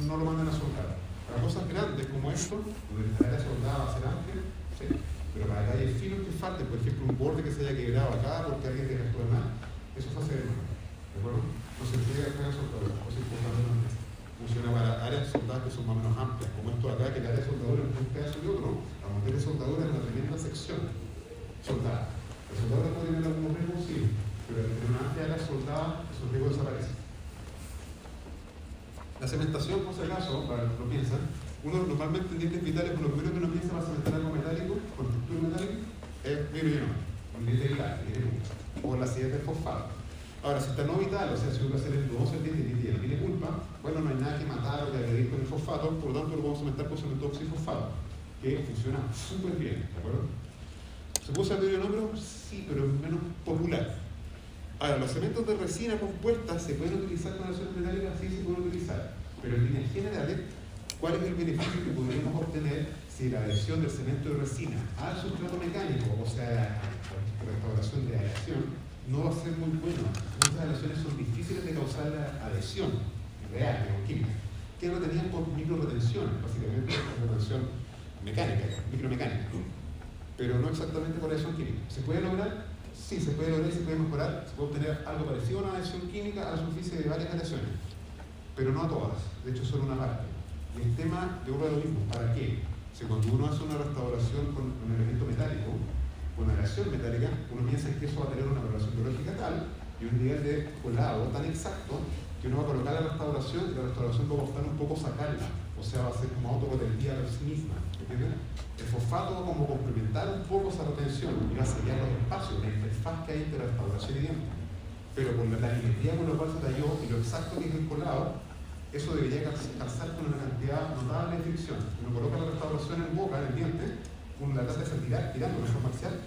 no lo mandan a soldar. Para cosas grandes como esto, donde la área soldada va a ser amplia, sí. Pero para detalles finos que falten, por ejemplo, un borde que se haya quebrado acá porque alguien te gastó de más, eso se hace de nuevo. ¿De acuerdo? No se entrega a la soldadura, cosa importante también. Funciona para áreas soldadas que son más o menos amplias, como esto acá, que el área de soldadura entre un pedazo y otro, la materia de soldadura es una tremenda sección soldada. La soldadura puede tener algunos riesgos, sí, pero en una amplia área soldada, esos riesgos desaparecen. La cementación, por si acaso, para los que lo piensan, uno normalmente en dientes vitales, lo primero que uno piensa para cementar algo metálico, con estructura metálica, es vidrio un diente vital, o la acidez del fosfato. Ahora, si está no vital, o sea, si uno hace el endodoso el diente y no tiene culpa, bueno, no hay nada que matar o que agredir con el fosfato, por lo tanto lo vamos a cementar con cemento oxifosfato, que funciona súper bien, ¿de acuerdo? ¿Se puede usar vidrio negro? Sí, pero es menos popular. Ahora, los cementos de resina compuesta se pueden utilizar con adhesiones metálicas, sí se pueden utilizar, pero en líneas generales, ¿cuál es el beneficio que podríamos obtener si la adhesión del cemento de resina al sustrato mecánico, o sea, por restauración de aleación, no va a ser muy bueno? Muchas aleaciones son difíciles de causar la adhesión real, química, que lo tenían por microretención, básicamente retención mecánica, micromecánica, pero no exactamente por adhesión química. ¿Se puede lograr? Sí, se puede lograr y se puede mejorar, se puede obtener algo parecido a una adhesión química a la superficie de varias aleaciones, pero no a todas, de hecho solo una parte. Y el tema de uno de lo mismo, ¿para qué? Si cuando uno hace una restauración con un elemento metálico, con una aleación metálica, uno piensa que eso va a tener una valoración biológica tal y un nivel de colado tan exacto que uno va a colocar la restauración y la restauración va a costar un poco sacarla, o sea, va a ser como autopotentía por sí misma, ¿entiendes? El fosfato va como complementar un poco esa retención y va a sellar los espacios, la interfaz que hay entre la restauración y diente. Pero con la milimetría con la cual se talló y lo exacto que es el colado, eso debería calzar con una cantidad notable de fricción. Uno coloca la restauración en boca, en el diente, uno la trata de tirando de forma axial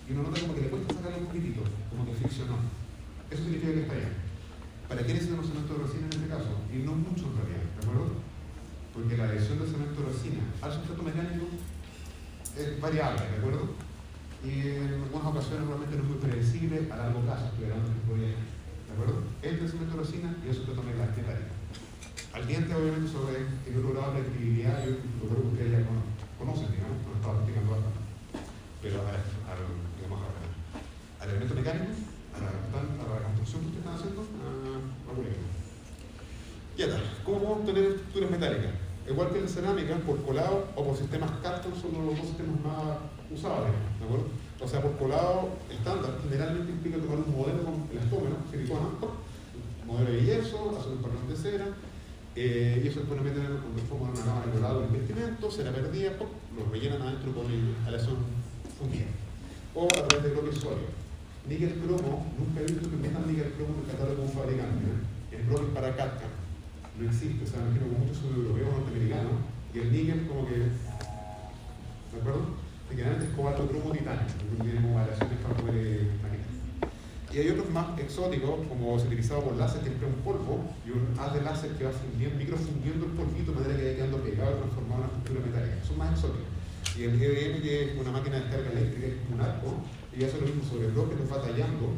y uno nota como que le cuesta sacarle un poquitito, como que friccionó. Eso significa que está bien. ¿Para qué necesitamos cemento de resina en este caso? Y no mucho en realidad, ¿de acuerdo? Porque la adhesión del cemento de resina al sustrato mecánico es variable, ¿de acuerdo? Y en algunas ocasiones realmente no es muy predecible a largo plazo, estoy hablando de proyectos, ¿de acuerdo? Entre el cemento de resina y el sustrato mecánico. Al diente, obviamente, sobre el otro lado de la actividad, yo creo que ustedes ya conocen, digamos, no estaba practicando bastante. Pero al elemento mecánico, a la construcción que ustedes están haciendo, ya está. ¿Cómo podemos obtener estructuras metálicas? Igual que en cerámica, por colado o por sistemas Carton son los dos sistemas más usados, ¿de acuerdo? O sea, por colado estándar generalmente implica tomar un modelo con elastómero, silicona, modelo de yeso, hacer un patrón de cera, y eso después lo meten cuando forman una gama de colado en investimento, cera perdida, lo rellenan adentro con la aleación fundida o a través de bloques sólidos. Níquel cromo, nunca he visto que metan níquel cromo en el catálogo de un fabricante. El cromo es para CAD-CAM. No existe, o sea, me imagino que muchos son europeos o norteamericanos, y el níquel como que, ¿de acuerdo? Generalmente es cobalto cromo titanio, que tiene como variaciones para poder maquinar. Y hay otros más exóticos, como se utilizaba por láser, que es un polvo, y un haz de láser que va fundiendo, microfundiendo el polvito de manera que vaya quedando pegado y transformado en una estructura metálica. Son más exóticos. Y el EDM, que es una máquina de descarga eléctrica, es un arco, y hace lo mismo sobre bloques, los va tallando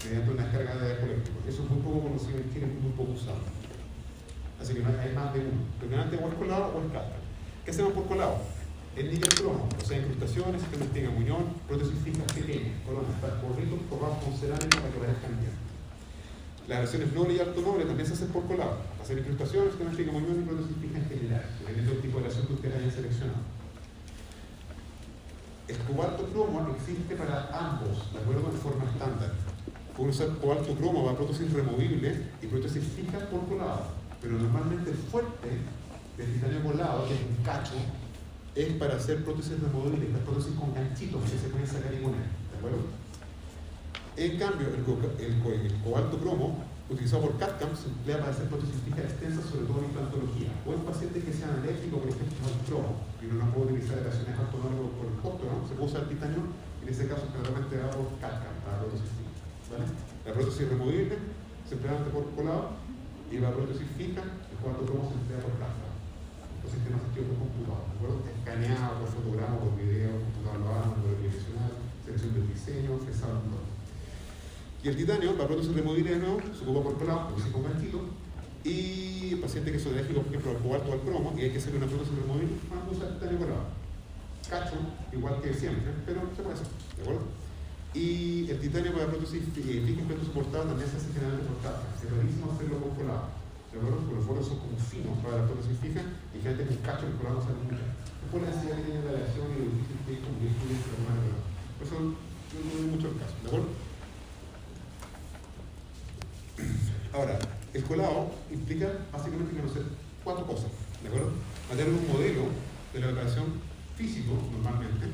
mediante una descarga de arco eléctrico. Eso es muy poco conocido en Chile, es muy poco usado. Así que no hay más de uno. Lo que antes o es colado o es casta. ¿Qué hacemos por colado? El níquel cromo, o sea, incrustaciones, sistemas de muñón, prótesis fijas pequeñas, colonas, gorritos forrados con cerámica para que parezcan bien. Las versiones noble y alto noble también se hacen por colado. Hacer incrustaciones, sistemas de muñón y prótesis fijas en general, dependiendo del tipo de aleación que ustedes hayan seleccionado. El cobalto cromo existe para ambos, de acuerdo en forma estándar. Pueden usar cobalto cromo para prótesis removibles y prótesis fijas por colado, pero normalmente el fuerte del titanio colado, que es un cacho, es para hacer prótesis removibles, las prótesis con ganchitos que se pueden sacar y poner, ¿de acuerdo? En cambio, el cobalto cromo, utilizado por CAD-CAM, se emplea para hacer prótesis fijas extensas, sobre todo en implantología. O en pacientes que sean alérgicos, por ejemplo, al cromo, y uno no puede utilizar relaciones autonómicas por el costo, ¿no? Se puede usar el titanio, en ese caso generalmente dado CAD-CAM para prótesis fijas, ¿vale? La prótesis removible se emplea por colado, y la prótesis fija, el cobalto cromo se emplea por CAD-CAM. Los sistemas activos por computador, ¿de acuerdo? Escaneado por fotograma, por video, computador local, por bidireccional, selección del diseño, fresado, todo. Y el titanio, para prótesis removible de nuevo, se ocupa por colado, porque se con ganchito, y pacientes que son alérgicos, por ejemplo, al cobalto o al cromo, y hay que hacer una prótesis removible, van a usar titanio colado. Cacho, igual que siempre, pero se puede hacer, ¿de acuerdo? Y el titanio para prótesis fija y peso soportado también se hace generalmente por CAD-CAM. Es rarísimo hacerlo con colado. ¿De acuerdo? Porque los foros son como finos para las prótesis fijas y generalmente un cacho el colado no sale mucho. Después la necesidad que tiene la aleación y lo difícil que es como que estudiar la mano de colado. Por eso no hay mucho el caso, ¿de acuerdo? Ahora, el colado implica básicamente conocer 4 cosas, ¿de acuerdo? Mantener un modelo de la operación físico, normalmente.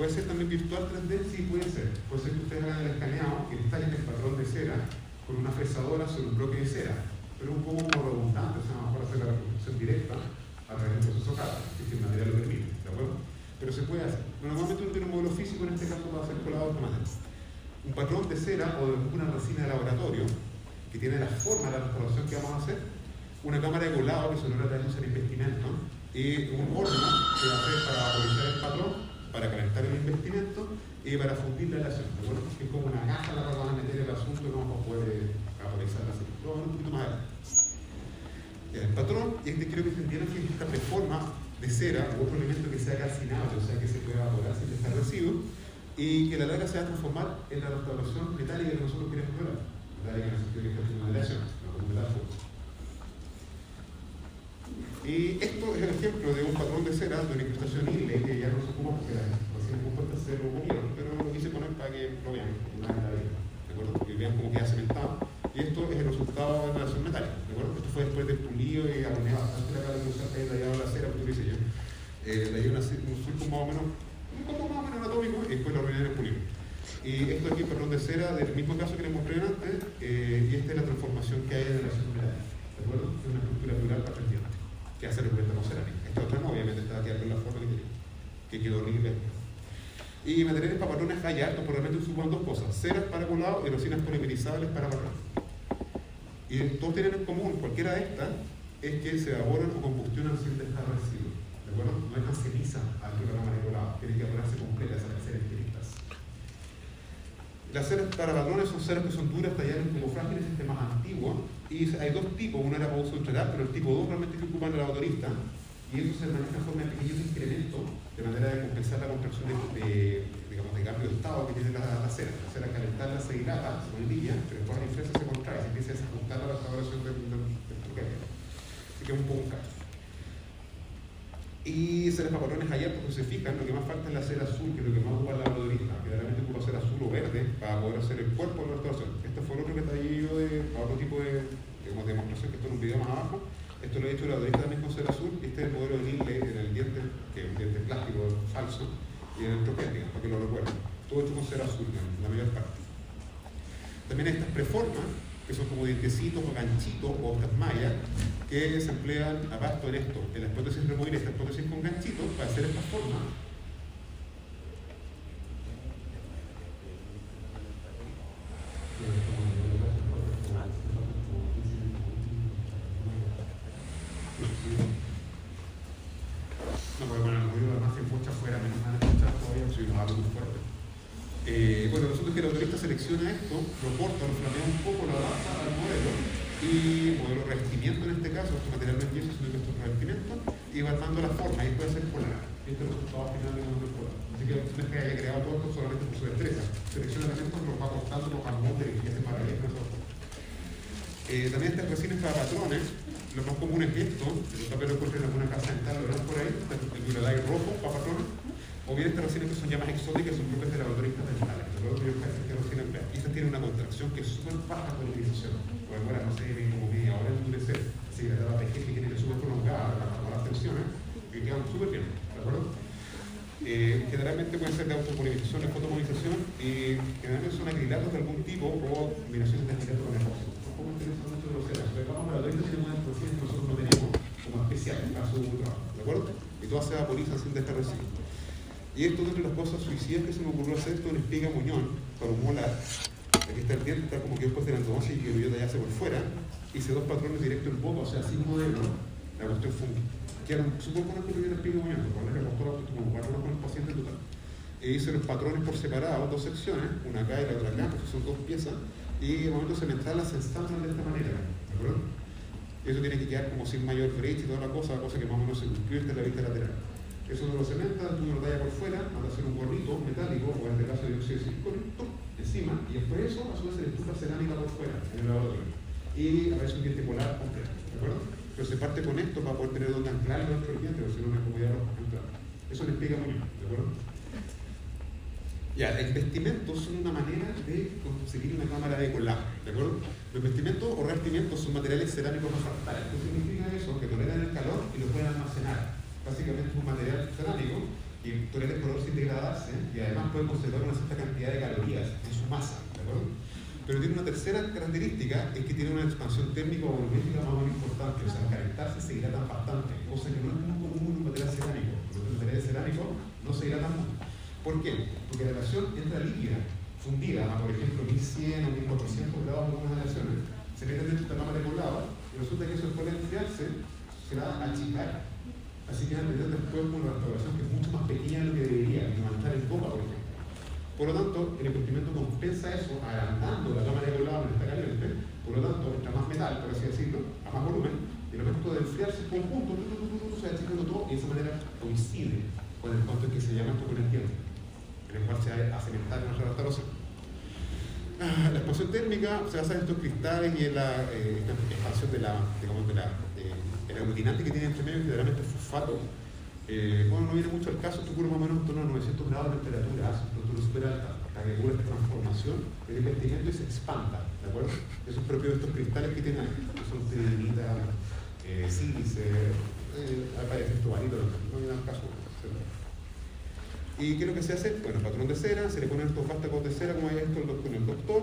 Puede ser también virtual 3D, sí puede ser. Puede ser que ustedes hagan el escaneado y installen el patrón de cera con una fresadora sobre un bloque de cera. Pero un poco como redundante, o sea, mejor hacer la reproducción directa a través del proceso CAD, si el material lo permite, ¿de acuerdo? Pero se puede hacer. Normalmente uno tiene un modelo físico, en este caso va a ser colado de esta manera. Un patrón de cera o de una resina de laboratorio que tiene la forma de la restauración que vamos a hacer, una cámara de colado que se logra traducir el investimento y un horno que va a ser para vaporizar el patrón, para calentar el investimento y para fundir la aleación, ¿de acuerdo? Que es como una caja en la que van a meter el asunto y vamos a poder vaporizar la cera. Lo vamos a ver un poquito más adelante. El patrón, y creo que entendieron que es esta preforma de cera u otro elemento que sea calcinable, o sea que se puede evaporar sin dejar residuos, y que a la larga se va a transformar en la restauración metálica que nosotros queremos lograr. Metálica en el sentido que está haciendo una aleación, no como metal fuego. Y esto es el ejemplo de un patrón de cera de una incrustación inlay que ya no se ocupa porque las recién compuestas se lo comieron, pero lo quise poner para que lo vean, ¿de acuerdo? Que vean cómo queda cementado. Y esto es el resultado de la aleación metálica, ¿de acuerdo? Esto fue después del pulido y arruiné bastante la cara de usar que he rayado la cera, porque hice yo. Le di un surco más o menos, un poco más o menos anatómico y después lo arruiné en el pulido. Y esto aquí es patrón de cera del mismo caso que les mostré antes, y esta es la transformación que hay en la aleación metálica, ¿de acuerdo? Es una estructura plural para pendiente, que hace recuenta con cerámica. Esta otra no, obviamente estaba quedando en la forma que quedó horrible. Y materiales para patrones hay hartos, pero realmente suponen 2 cosas: ceras para colado y resinas polimerizables para patrón. Y todos tienen en común, cualquiera de estas, es que se evaporan o combustionan sin dejar residuos. ¿De acuerdo? No es más ceniza al que la cámara de colado, tienen que evaporarse completas, esas ceras directas. Las ceras para patrones son ceras que son duras, talladas como frágiles, sistemas antiguos. Y hay 2 tipos, uno era para uso integral, pero el tipo 2 realmente que ocupan el laboratorista. Y eso se maneja en forma de pequeños incrementos, de manera de compensar la contracción de cambio de estado que tiene la cera. La cera al calentarla se dilata, se bolilla, pero después la influencia se contrae, se empieza a desajustar la restauración del troquelio. Así que es un poco un caso. Y ceras para patrones allá, porque se fijan, lo que más falta es la cera azul, que es lo que más ocupa el laboratorista. Generalmente ocupa cera azul o verde para poder hacer el cuerpo de la restauración. Este fue el otro que traía yo de otro tipo de demostración, que está en un video más abajo. Esto lo he hecho el laboratorista también con cera azul, y este es el modelo de inlay en el diente, que es un diente plástico falso, y en el troquel, para que lo recuerden. Todo hecho con cera azul, la mayor parte. También hay estas preformas, que son como dientecitos o ganchitos o hojas mayas, que se emplean abasto en esto, en las prótesis removibles, estas prótesis con ganchitos, para hacer esta forma. No, porque bueno, el ruido además se escucha afuera, menos mal escuchar todavía, si no hablo muy fuerte. Bueno, resulta que el autorista selecciona esto, lo corta, lo flamea un poco, lo adapta al modelo, y modelo revestimiento en este caso, este material no es yeso, sino que esto es revestimiento, y va armando la forma, y puede ser polar. Este es el resultado final de modelo polar. Así que no es que haya creado todo esto solamente por su destreza. Selecciona elementos, los va cortando, los armontes y hace maravillas con eso. También estas resines para patrones, lo más común es esto, tal vez lo encuentren en alguna casa dental, lo verán por ahí, el Duradai rojo para patrones, o bien estas resines que son ya más exóticas, son propias de laboratoristas dentales, que resina emplea. Y esta tiene una contracción que es súper baja con la utilización, porque bueno, no sé, como media hora endurecer, así que la etapa PG que tiene súper prolongada para las tensiones, que quedan súper bien, ¿de acuerdo? Generalmente pueden ser de autopolimización, de fotomonización, y generalmente son acrilatos de algún tipo o combinaciones de acetato con epóxi. ¿Cómo interesa mucho de los ceras? Pero vamos a la ahorita tenemos una resina que nosotros no tenemos como especial en caso de un trabajo, ¿de acuerdo? Y todas se vaporizan sin dejar residuos. Y esto es entre las cosas suicidas que se me ocurrió hacer con espiga muñón para un molar. Aquí está el diente, está como que después de la endodoncia y que yo ya se por fuera. Hice dos patrones directos en boca, o sea, sin modelo. La cuestión fue que eran súper buenas que tuviera espiga muñón, porque le costó como 4 horas con el paciente en total. E hice los patrones por separado, dos secciones, una acá y la otra acá, porque son dos piezas, y de momento se me instalan, se ensamblan de esta manera, ¿de acuerdo? Eso tiene que quedar como sin mayor brecha y toda la cosa que más o menos se cumplió en la vista lateral. Eso no lo cementa, tú lo tallas por fuera, manda a hacer un gorrito metálico, o en este caso de dióxido de silicona, encima, y después eso a su vez se le estufa cerámica por fuera, en el laboratorio. Y aparece un diente polar completo, ¿de acuerdo? Pero se parte con esto para poder tener donde anclarlo dentro del diente, porque si no, no es comodidad para anclar. Eso le explica muy bien, ¿de acuerdo? Ya, los vestimentos son una manera de conseguir una cámara de colado, ¿de acuerdo? Los vestimentos o revestimientos son materiales cerámicos refractarios. ¿Qué significa eso? Que toleran el calor y lo pueden almacenar. Básicamente es un material cerámico que tolera el color sin degradarse y además puede conservar una cierta cantidad de calorías en su masa, ¿de acuerdo? Pero tiene una tercera característica, es que tiene una expansión térmica o volumétrica más o menos importante, o sea, al calentarse se hidratan bastante, cosa que no es muy común en un material cerámico. Los materiales cerámicos no se hidratan mucho. ¿Por qué? Porque la aleación entra líquida, fundida a, por ejemplo, 1100 o 1400 grados en algunas aleaciones, se mete dentro de esta cámara de colado y resulta que eso después de enfriarse se va a achicar. Así que después con una restauración que es mucho más pequeña de lo que debería, de manchar en boca, por ejemplo. Por lo tanto, el revestimiento compensa eso, agrandando la cámara de colado en esta caliente, por lo tanto, entra más metal, por así decirlo, a más volumen, y el momento de enfriarse el conjunto, se va achicando todo, y de esa manera coincide con el punto en que se llama esto con el tiempo, en el cual se va a cementar nuestra restauración. La expansión térmica se basa en estos cristales y en la expansión de el aglutinante que tiene entre medio, generalmente fosfato. Bueno, no viene mucho al caso, esto ocurre más o menos en torno a 900 grados de temperatura, hace una temperatura súper alta, para que ocurra esta transformación del revestimiento y se expanda, ¿de acuerdo? Eso es propio de estos cristales que tienen aquí, que son tridimita, sílice, aparece esto varito, no viene al caso. ¿Y qué es lo que se hace? Bueno, patrón de cera, se le ponen estos vástagos de cera, como hay esto con el doctor,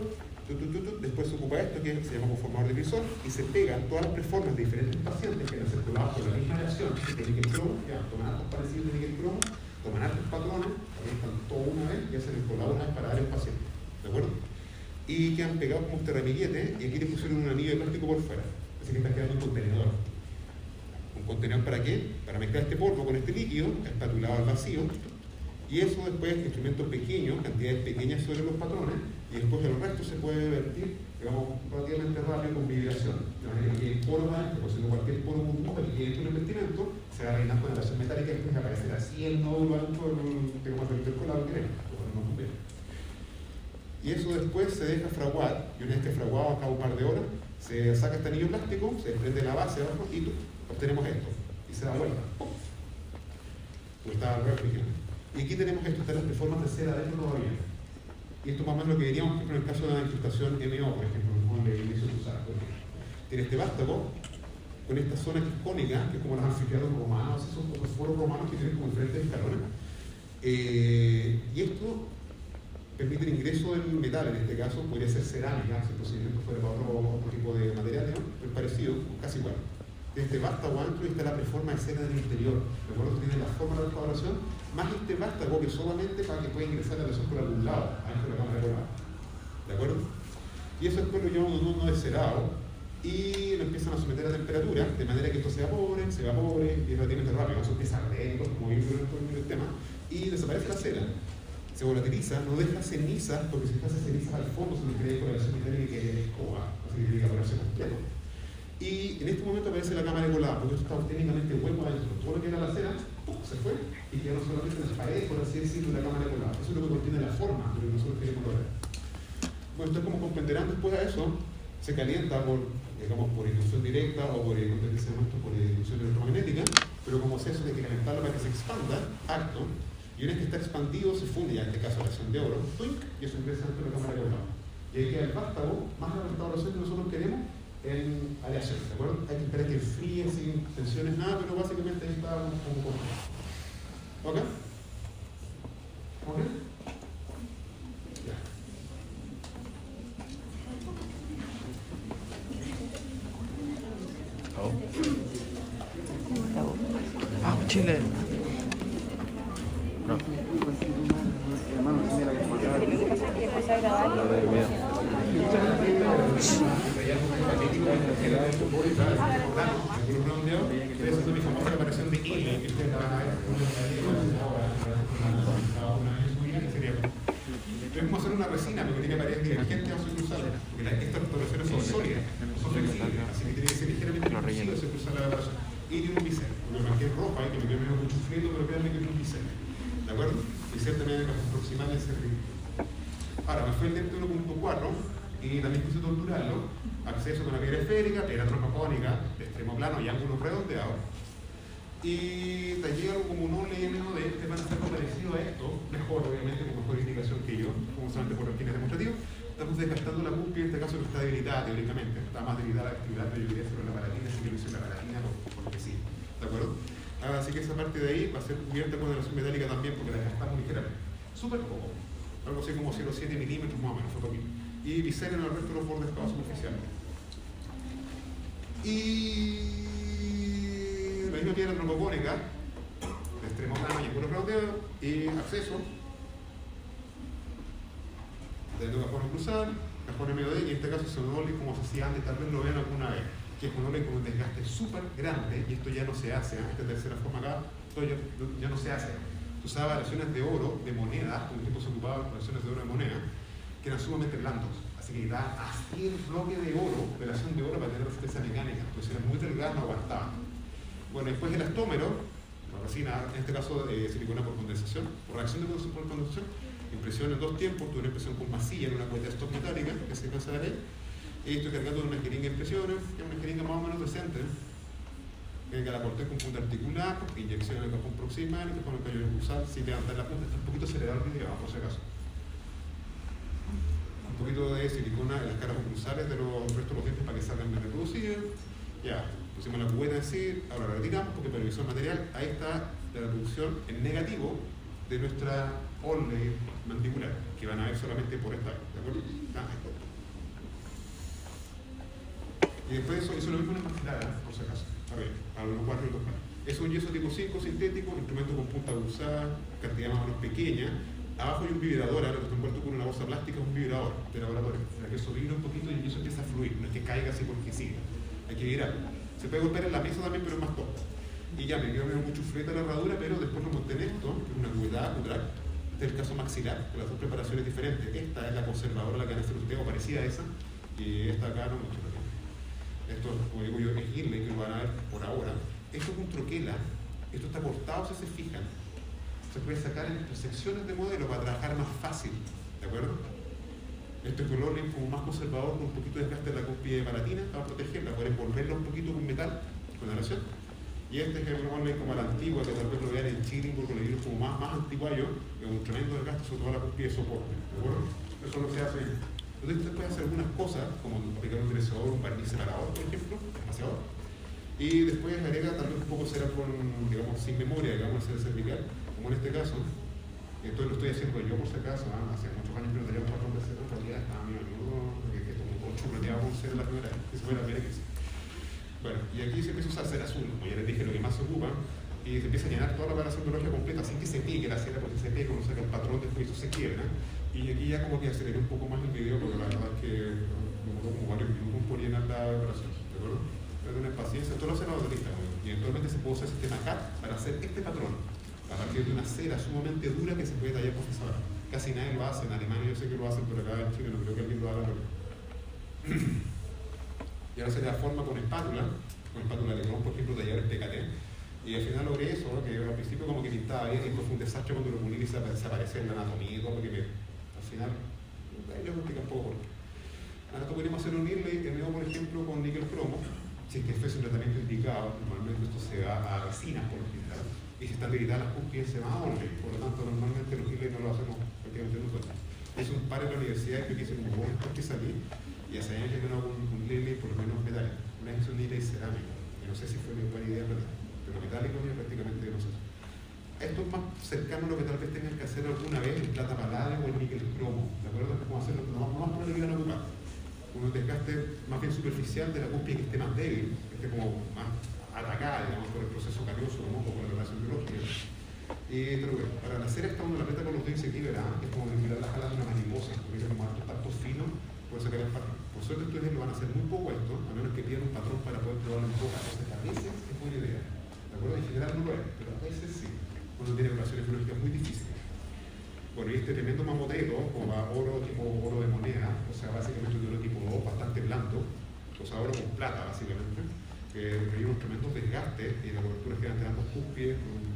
después se ocupa esto, que se llama conformador de crisol, y se pegan todas las preformas de diferentes pacientes que han circulado por la misma reacción, de níquel cromo, ya toman hartos parecidos de níquel cromo, toman hartos patrones, están todo una vez y hacen el colado una vez para dar el paciente, ¿de acuerdo? Y quedan pegados como este ramillete, y aquí le pusieron un anillo de plástico por fuera, así que está quedando un contenedor. ¿Un contenedor para qué? Para mezclar este polvo con este líquido, espatulado al vacío, y eso después, instrumentos pequeños, cantidades pequeñas sobre los patrones, y después el resto se puede vertir, digamos, relativamente rápido con vibración. De manera que el poro va, por si no cualquier poro burbuja que quede dentro del vestimento, se va a rellenar con la aleación metálica y después aparecerá así el nódulo alto del colado que queremos, y eso después se deja fraguar, y una vez que fraguado a cabo un par de horas, se saca este anillo plástico, se desprende la base abajo y obtenemos esto, y se da vuelta. Pues está refrigerado. Y aquí tenemos esto, están las preformas de cera adentro todavía. Y esto más o menos lo que diríamos, por ejemplo, en el caso de la incrustación MO, por ejemplo, donde inicio de usar. Tiene este vástago con esta zona que es cónica, que es como los anfiteatros romanos, esos foros romanos que tienen como diferentes escalones. Y esto permite el ingreso del metal, en este caso podría ser cerámica, si el procedimiento fuera para otro tipo de material, ¿no? Es parecido, casi igual. Este vástago adentro y está la preforma de cera del interior. Recuerdo que tiene la forma de la restauración, más este vástago que solamente para que pueda ingresar la lesión por algún lado, adentro de la cámara de colado. ¿De acuerdo? Y eso después lo llaman un horno de cerado y lo empiezan a someter a temperatura, de manera que esto se evapore y es relativamente rápido. Eso empieza a arder, como vimos en el tema, y desaparece la cera. Se volatiliza, no deja cenizas, porque si deja cenizas al fondo se le crea coloración metálica que es escoba, así que tiene que ponerse completo. Y en este momento aparece la cámara de colado, porque esto está técnicamente hueco adentro. Todo lo que era la cera, se fue, y quedaron solamente las paredes, por así decirlo, de la cámara de colado. Eso es lo que contiene la forma, lo que nosotros queremos lograr. Bueno, ustedes como comprenderán después a eso, se calienta por inducción directa o por inducción electromagnética, pero como se hace de que calentarlo para que se expanda, acto, y una vez que está expandido se funde, ya en este caso la acción de oro, y eso ingresa dentro de la cámara de colado. Y ahí queda el vástago, más la restauración que nosotros queremos en aleación, ¿de acuerdo? Hay que esperar que enfríe sin tensiones, nada, pero básicamente ahí está como ¿ok? ¿Ok? Ya. Chile. No. Esa es mi famosa preparación de hilo, que ustedes van a ver es como hacer una resina, porque tiene paredes divergentes o circulares, porque estas restauraciones son sólidas, son flexibles, así que tiene que ser ligeramente reducido si cruzar la evaporación. Y tiene un bisel, porque me quedé roja, que me quedé medio mucho frío, pero créanme que es un bisel, ¿de acuerdo? Bisel también es aproximable en servir. Ahora, me fue el dente 1.4 y también quise torturarlo, acceso con la piedra esférica, piedra trombocónica, de extremo plano y ángulos redondeados. Y tallé algo como un LMO de este, van a ser parecido a esto, mejor obviamente, con mejor indicación que yo, como solamente por fines demostrativos. Estamos desgastando la cúspide, en este caso que está debilitada teóricamente, está más debilitada la actividad, pero yo quería hacerlo en la palatina, así que lo hice en la palatina porque sí, ¿de acuerdo? Así que esa parte de ahí va a ser cubierta con relación metálica también, porque la desgastamos ligeramente, súper poco, algo así como 0,7 milímetros más o menos, fue poquito. Y bisel en el resto de los bordes estaba superficiales. Y la misma piedra trombocónica, de extremo plano y ángulo redondeado, y acceso, de cajón cruzal, cajón MOD, y en este caso es un OLED como se hacía antes, tal vez lo vean alguna vez, que es un OLED con un desgaste súper grande, y esto ya no se hace, esta tercera forma acá, esto ya no se hace. Se usaba variaciones de oro, de moneda, como el tiempo se ocupaba variaciones de oro de moneda, que eran sumamente blandos, así que da así el bloque de oro, relación de oro para tener resistencia mecánica, pues si era muy delgado no aguantaba. Bueno, después el elastómero, la resina, en este caso silicona por condensación, por reacción de condensación por condensación, impresión en dos tiempos, tuve una impresión con masilla en una cueta de stock metálica, que se cansa de ley, y estoy cargando una jeringa de impresiones, que es una jeringa más o menos decente, que la corté con punta articular, inyección en el cajón proximal, y que con el callo cruzal, sin levantar la punta, está un poquito acelerado el video, por si acaso. Un poquito de silicona en las caras cruzales de los restos de los dientes para que salgan bien reproducidos. Ya, pusimos la cubeta en sí, ahora la retiramos porque para revisar el material, ahí está la reproducción en negativo de nuestra OLED mandibular, que van a ver solamente por esta vez, ¿de acuerdo? Y después eso hizo lo mismo en la maxilar, por si acaso. A ver, a los 4 y 2 pares. Es un yeso tipo 5 sintético, instrumento con punta cruzada, cantidad más o menos pequeña. Abajo hay un vibrador, ahora que está envuelto con una bolsa plástica, es un vibrador de laboratorio, para que eso vibra un poquito y el yeso empieza a fluir, no es que caiga así porque siga. Hay que vibrarlo. Se puede golpear en la mesa también, pero es más corta. Y ya me quedó mucho fleta la herradura, pero después lo monté en esto, que es una cubeta Utrak. Este es el caso maxilar, con las dos preparaciones diferentes. Esta es la conservadora, la que van a hacer ustedes, o parecida a esa, y esta acá no mucho. Esto, como digo yo, es Girley, que lo van a ver por ahora. Esto es un troquela, esto está cortado si se fijan. Se puede sacar en secciones de modelo para trabajar más fácil, ¿de acuerdo? Este color es como más conservador, con un poquito de desgaste de la cúspide palatina para protegerla, poder envolverla un poquito con metal, con aleación. Y este es el color como la antigua, que tal vez lo vean en Chillingburg, con el libro como más antiguayo, con un tremendo desgaste sobre toda la cúspide de soporte, ¿de acuerdo? Eso no se hace. Entonces usted puede hacer algunas cosas, como aplicar un direccionador, un barniz separador, por ejemplo, espaciador. Y después agrega tal vez un poco cera con, digamos, sin memoria, digamos, cera cervical, como en este caso. Esto lo estoy haciendo yo por si acaso, hace muchos años que no tenía un patrón de cero, en realidad estaba mi amigo que tomó 8 plateado con cero la primera vez, esa fue la primera que hice. Bueno, y aquí se empieza a usar cera azul, como ya les dije, lo que más se ocupa, y se empieza a llenar toda la operación biológica completa, sin que se pique la cera, porque se pique, cuando saca el patrón después eso se quiebra. Y aquí ya como que aceleré un poco más el video, porque la verdad es que demoró como varios minutos por llenar la operación, ¿de acuerdo? Pero tener paciencia, esto lo hace la baterista, y eventualmente se puede usar el sistema CAT para hacer este patrón, a partir de una cera sumamente dura que se puede tallar por procesador. Casi nadie lo hace, en Alemania yo sé que lo hacen, pero acá en Chile no creo que alguien lo haga. Y ahora se le da forma con espátula de Lecron, por ejemplo, tallar el PKT. Y al final logré eso, ¿no? Que al principio como que pintaba bien y después fue un desastre cuando lo puní y se aparecía en la anatomía y todo, porque al final, yo me explico un poco por qué. Ahora podríamos hacer un inlay, el nuevo por ejemplo, con níquel cromo. Si es que fuese un tratamiento indicado, normalmente esto se va a resinas por lo general. Y si están debilitadas las cúspides se va a onlay. Por lo tanto, normalmente los inlays no lo hacemos prácticamente nosotros. Es un par de la universidad que hice como vos que salí y hace años que no hago un inlay por lo menos metálico. Una vez hice un inlay cerámico. No sé si fue una buena idea, pero metálico es prácticamente de nosotros. Esto es más cercano a lo que tal vez tengan que hacer alguna vez en plata palladium o en níquel cromo. ¿De acuerdo? Es como hacerlo, no más por el que van a ocupar. Un desgaste más bien superficial de la cúspide que esté más débil, que esté como más atacada, digamos, por el proceso carioso, ¿no? O por la relación biológica. Pero bueno, para hacer esta uno la aprieta con los dedos y se quiebra, es como mirar las alas de una mariposa, porque es como hartos tactos finos, puede sacar el patrón. Por suerte ustedes lo van a hacer muy poco esto, a menos que pidan un patrón para poder probarlo en boca. Entonces a veces es buena idea. ¿De acuerdo? En general no lo es, pero a veces sí. Uno tiene operaciones biológicas muy difíciles. Bueno, y este tremendo mamotero, como oro tipo oro de moneda, o sea, básicamente de oro tipo 2, bastante blando, o sea, oro con plata, básicamente, que hay unos tremendos desgastes y la cobertura gigante de ambos cúspides, un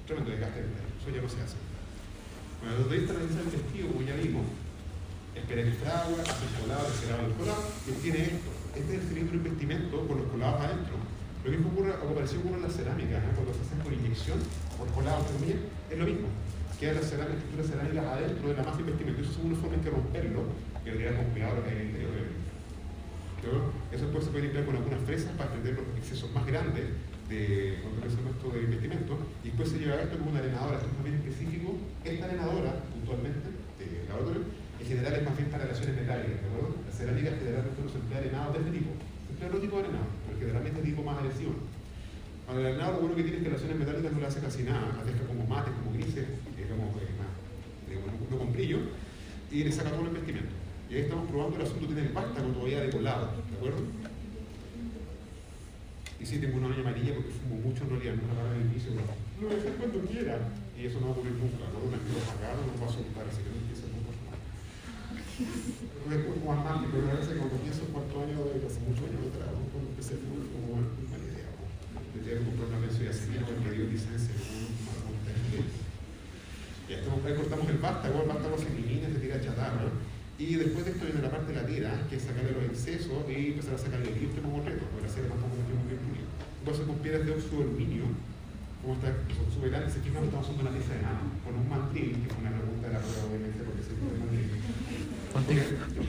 tremendo desgaste de metal. Eso ya no se hace. Bueno, los de esta realiza el testigo, como ya vimos, espera que fragua, hace el colado, el cerado del colado, y tiene esto. Este es el cilindro de investimento con los colados adentro. Lo mismo ocurre, o pareció ocurre en las cerámicas, cuando se hacen por inyección, por colado también, es lo mismo. Queda la estructura cerámica adentro de la masa de investimento. Eso es una forma de romperlo, que debería con cuidado lo que hay en el interior. Eso después se puede limpiar con algunas fresas para prender los excesos más grandes de esto de investimento, y después se lleva esto como una arenadora. Esto es más bien específico. Esta arenadora, puntualmente, de laboratorio, en general es más bien para relaciones metálicas, ¿de acuerdo? Las cerámicas generalmente no se emplea arenado de este tipo. Se emplea otro tipo de arenado, pero generalmente es tipo más agresivo. Al arenado lo bueno que tiene es que relaciones metálicas no le hace casi nada, las deja como mates, como grises, digamos, no con brillo, y le saca todo el investimento. Y ahí estamos probando el asunto, tiene el vástago todavía de colado, ¿de acuerdo? Y sí, tengo una uña amarilla porque fumo mucho en realidad, no la el inicio, pero lo voy a hacer cuando quiera. Y eso no va a ocurrir nunca, ¿no? Una vez que lo pagaron, no va a soltar, así que no empieza nunca. Después como amante, pero a veces cuando pienso en cuarto año, hace muchos años atrás, cuando empecé a fumar, como una mala idea, ¿no? Yo tenía que comprar una benzodiazepina que me dio licencia, y ahí cortamos el vástago se elimina, se tira chatarra, y después de esto viene la parte de la tira, que es sacarle los excesos y empezar a sacarle el limpio como reto, porque la cera tampoco es muy bien pulida. Entonces con piedras de óxido de aluminio, como está subverán, se fijan, estamos usando una pieza de nada, con un mantil, que fue una pregunta de la prueba obviamente, porque se puede mantil.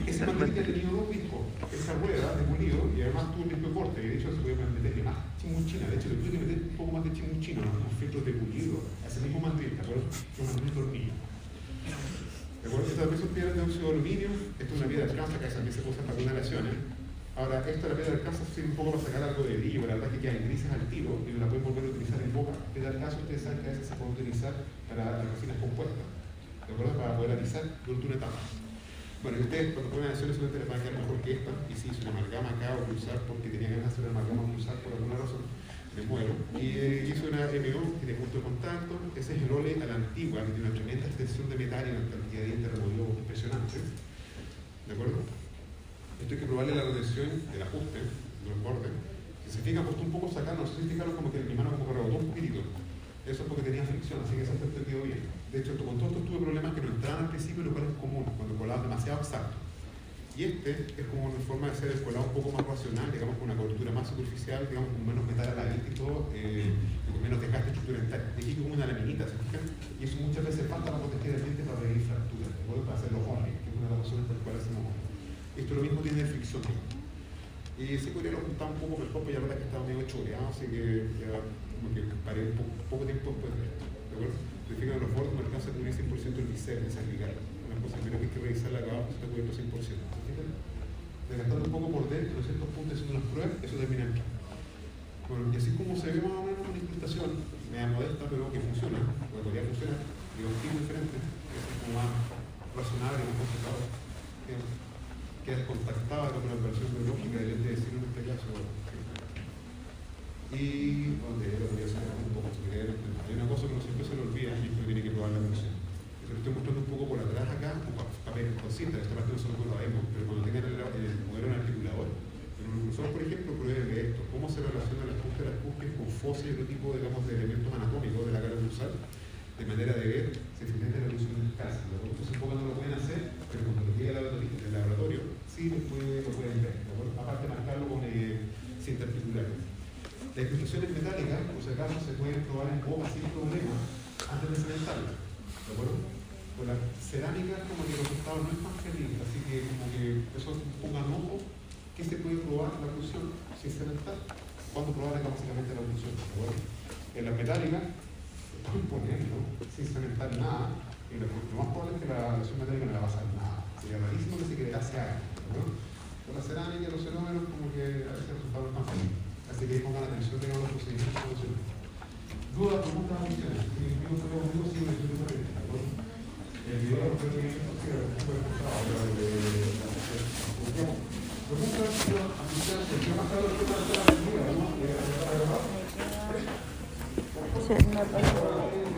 Ese mantil que ha tenido dos discos, esa rueda de pulido, y además tuvo un disco de corte, y de hecho se puede meterle más chimuchina, de hecho le tuve que meter un poco más de chimuchina, unos filtros de pulido, a ese mismo mantil, ¿de acuerdo? Que un mantil de tornillo. ¿De acuerdo? Estas son piedras de óxido de aluminio, esto es una piedra de alcanza, que también se usa para algunas lesiones. Ahora, esta la piedra de alcanza sirve un poco para sacar algo de brillo, la verdad es que quedan grises al tiro y la pueden volver a utilizar en boca. Piedra de alcanza, ustedes saben que a veces se puede utilizar para las resinas compuestas, ¿de acuerdo? Para poder alisar durante una etapa. Bueno, y ustedes cuando ponen acciones seguramente les van a quedar mejor que esta, y si hice una amalgama acá o cruzar porque tenía ganas de hacer una amalgama o cruzar por alguna razón, me muero. Y hice una MO que tiene punto de contacto, ese es el OLE a la antigua, que tiene una tremenda extensión de metal y una cantidad de dientes removidos impresionante. ¿De acuerdo? Esto hay que probarle la rotación del ajuste, del borde. Si se fijan, costó un poco sacarlo, no sé si fijaron como que mi mano como que rebotó un poquitito. Eso es porque tenía fricción, así que ese aspecto quedó bien. De hecho, con todo esto tuve problemas que no entraban al principio, lo cual es común, cuando el colado es demasiado exacto. Y este es como una forma de hacer el colado un poco más racional, digamos con una cobertura más superficial, digamos con menos metal a la vista y todo, y con menos desgaste estructural. De aquí como una laminita, ¿se fijan? Y eso muchas veces falta para proteger el diente para prevenir fracturas, para hacer los horny, que es una de las razones por las cuales hacemos horny. Esto lo mismo tiene de fricción. Y ese podría lo juntaba un poco mejor, pero ya la verdad que estaba medio choreado, así que ya como que paré un poco tiempo después de esto. ¿De acuerdo? Significa que los bordes no alcanza a cubrir 100% el diseño, esa es legal. Una cosa primero que hay que revisarla acá abajo, se está cubierto 100%. Desgastando un poco por dentro, de ciertos puntos, haciendo unas pruebas, eso termina aquí. Bueno, y así como se ve más o menos una incrustación, media modesta, pero que funciona, porque podría funcionar, de un tipo diferente, que es como más razonable, más complicado, que descontactaba con la versión biológica del ente de cine en este caso. Y donde lo voy a hacer un poco, hay una cosa que no siempre se le olvida y es que tiene que probar la función. Yo lo estoy mostrando un poco por atrás acá, para ver consciente, esta parte nosotros lo sabemos, pero cuando tengan el modelo en articulador, nosotros, por ejemplo, prueben esto, cómo se relaciona las cúsperas con fósiles y otro tipo, digamos, de elementos anatómicos de la cara dorsal, de manera de ver si finalmente la ilusión es escasa. Entonces, un poco no lo pueden hacer, pero cuando lo llegue al laboratorio, sí lo pueden ver. Aparte de marcarlo con cinta articular. Las incrustaciones metálicas, por si acaso, se pueden probar en boca sin problema antes de cementarlas. ¿De acuerdo? Con las cerámicas, como que el resultado no es tan feliz, así que como que eso pongan ojo. ¿Qué se puede probar la oclusión sin cementar? ¿Cuándo probar básicamente la oclusión? Bueno, en las metálicas, se pueden poner, ¿no? Sin cementar nada, y lo más probable es que la relación metálica no le va a pasar nada. Sería rarísimo que se quedara hace años, ¿no? Con la cerámica y los fenómenos, como que a veces el resultado no es tan feliz. Así que pongan atención, tengan los procedimientos de solución. Dudas, preguntas, funciones. Si el video fue conmigo, sí, me estoy diferente, ¿de acuerdo? El video lo fue bien, sí, lo fue escuchado, pero preguntas, aplicación, más tarde el tema de la vida, ¿no? Sí, me parece.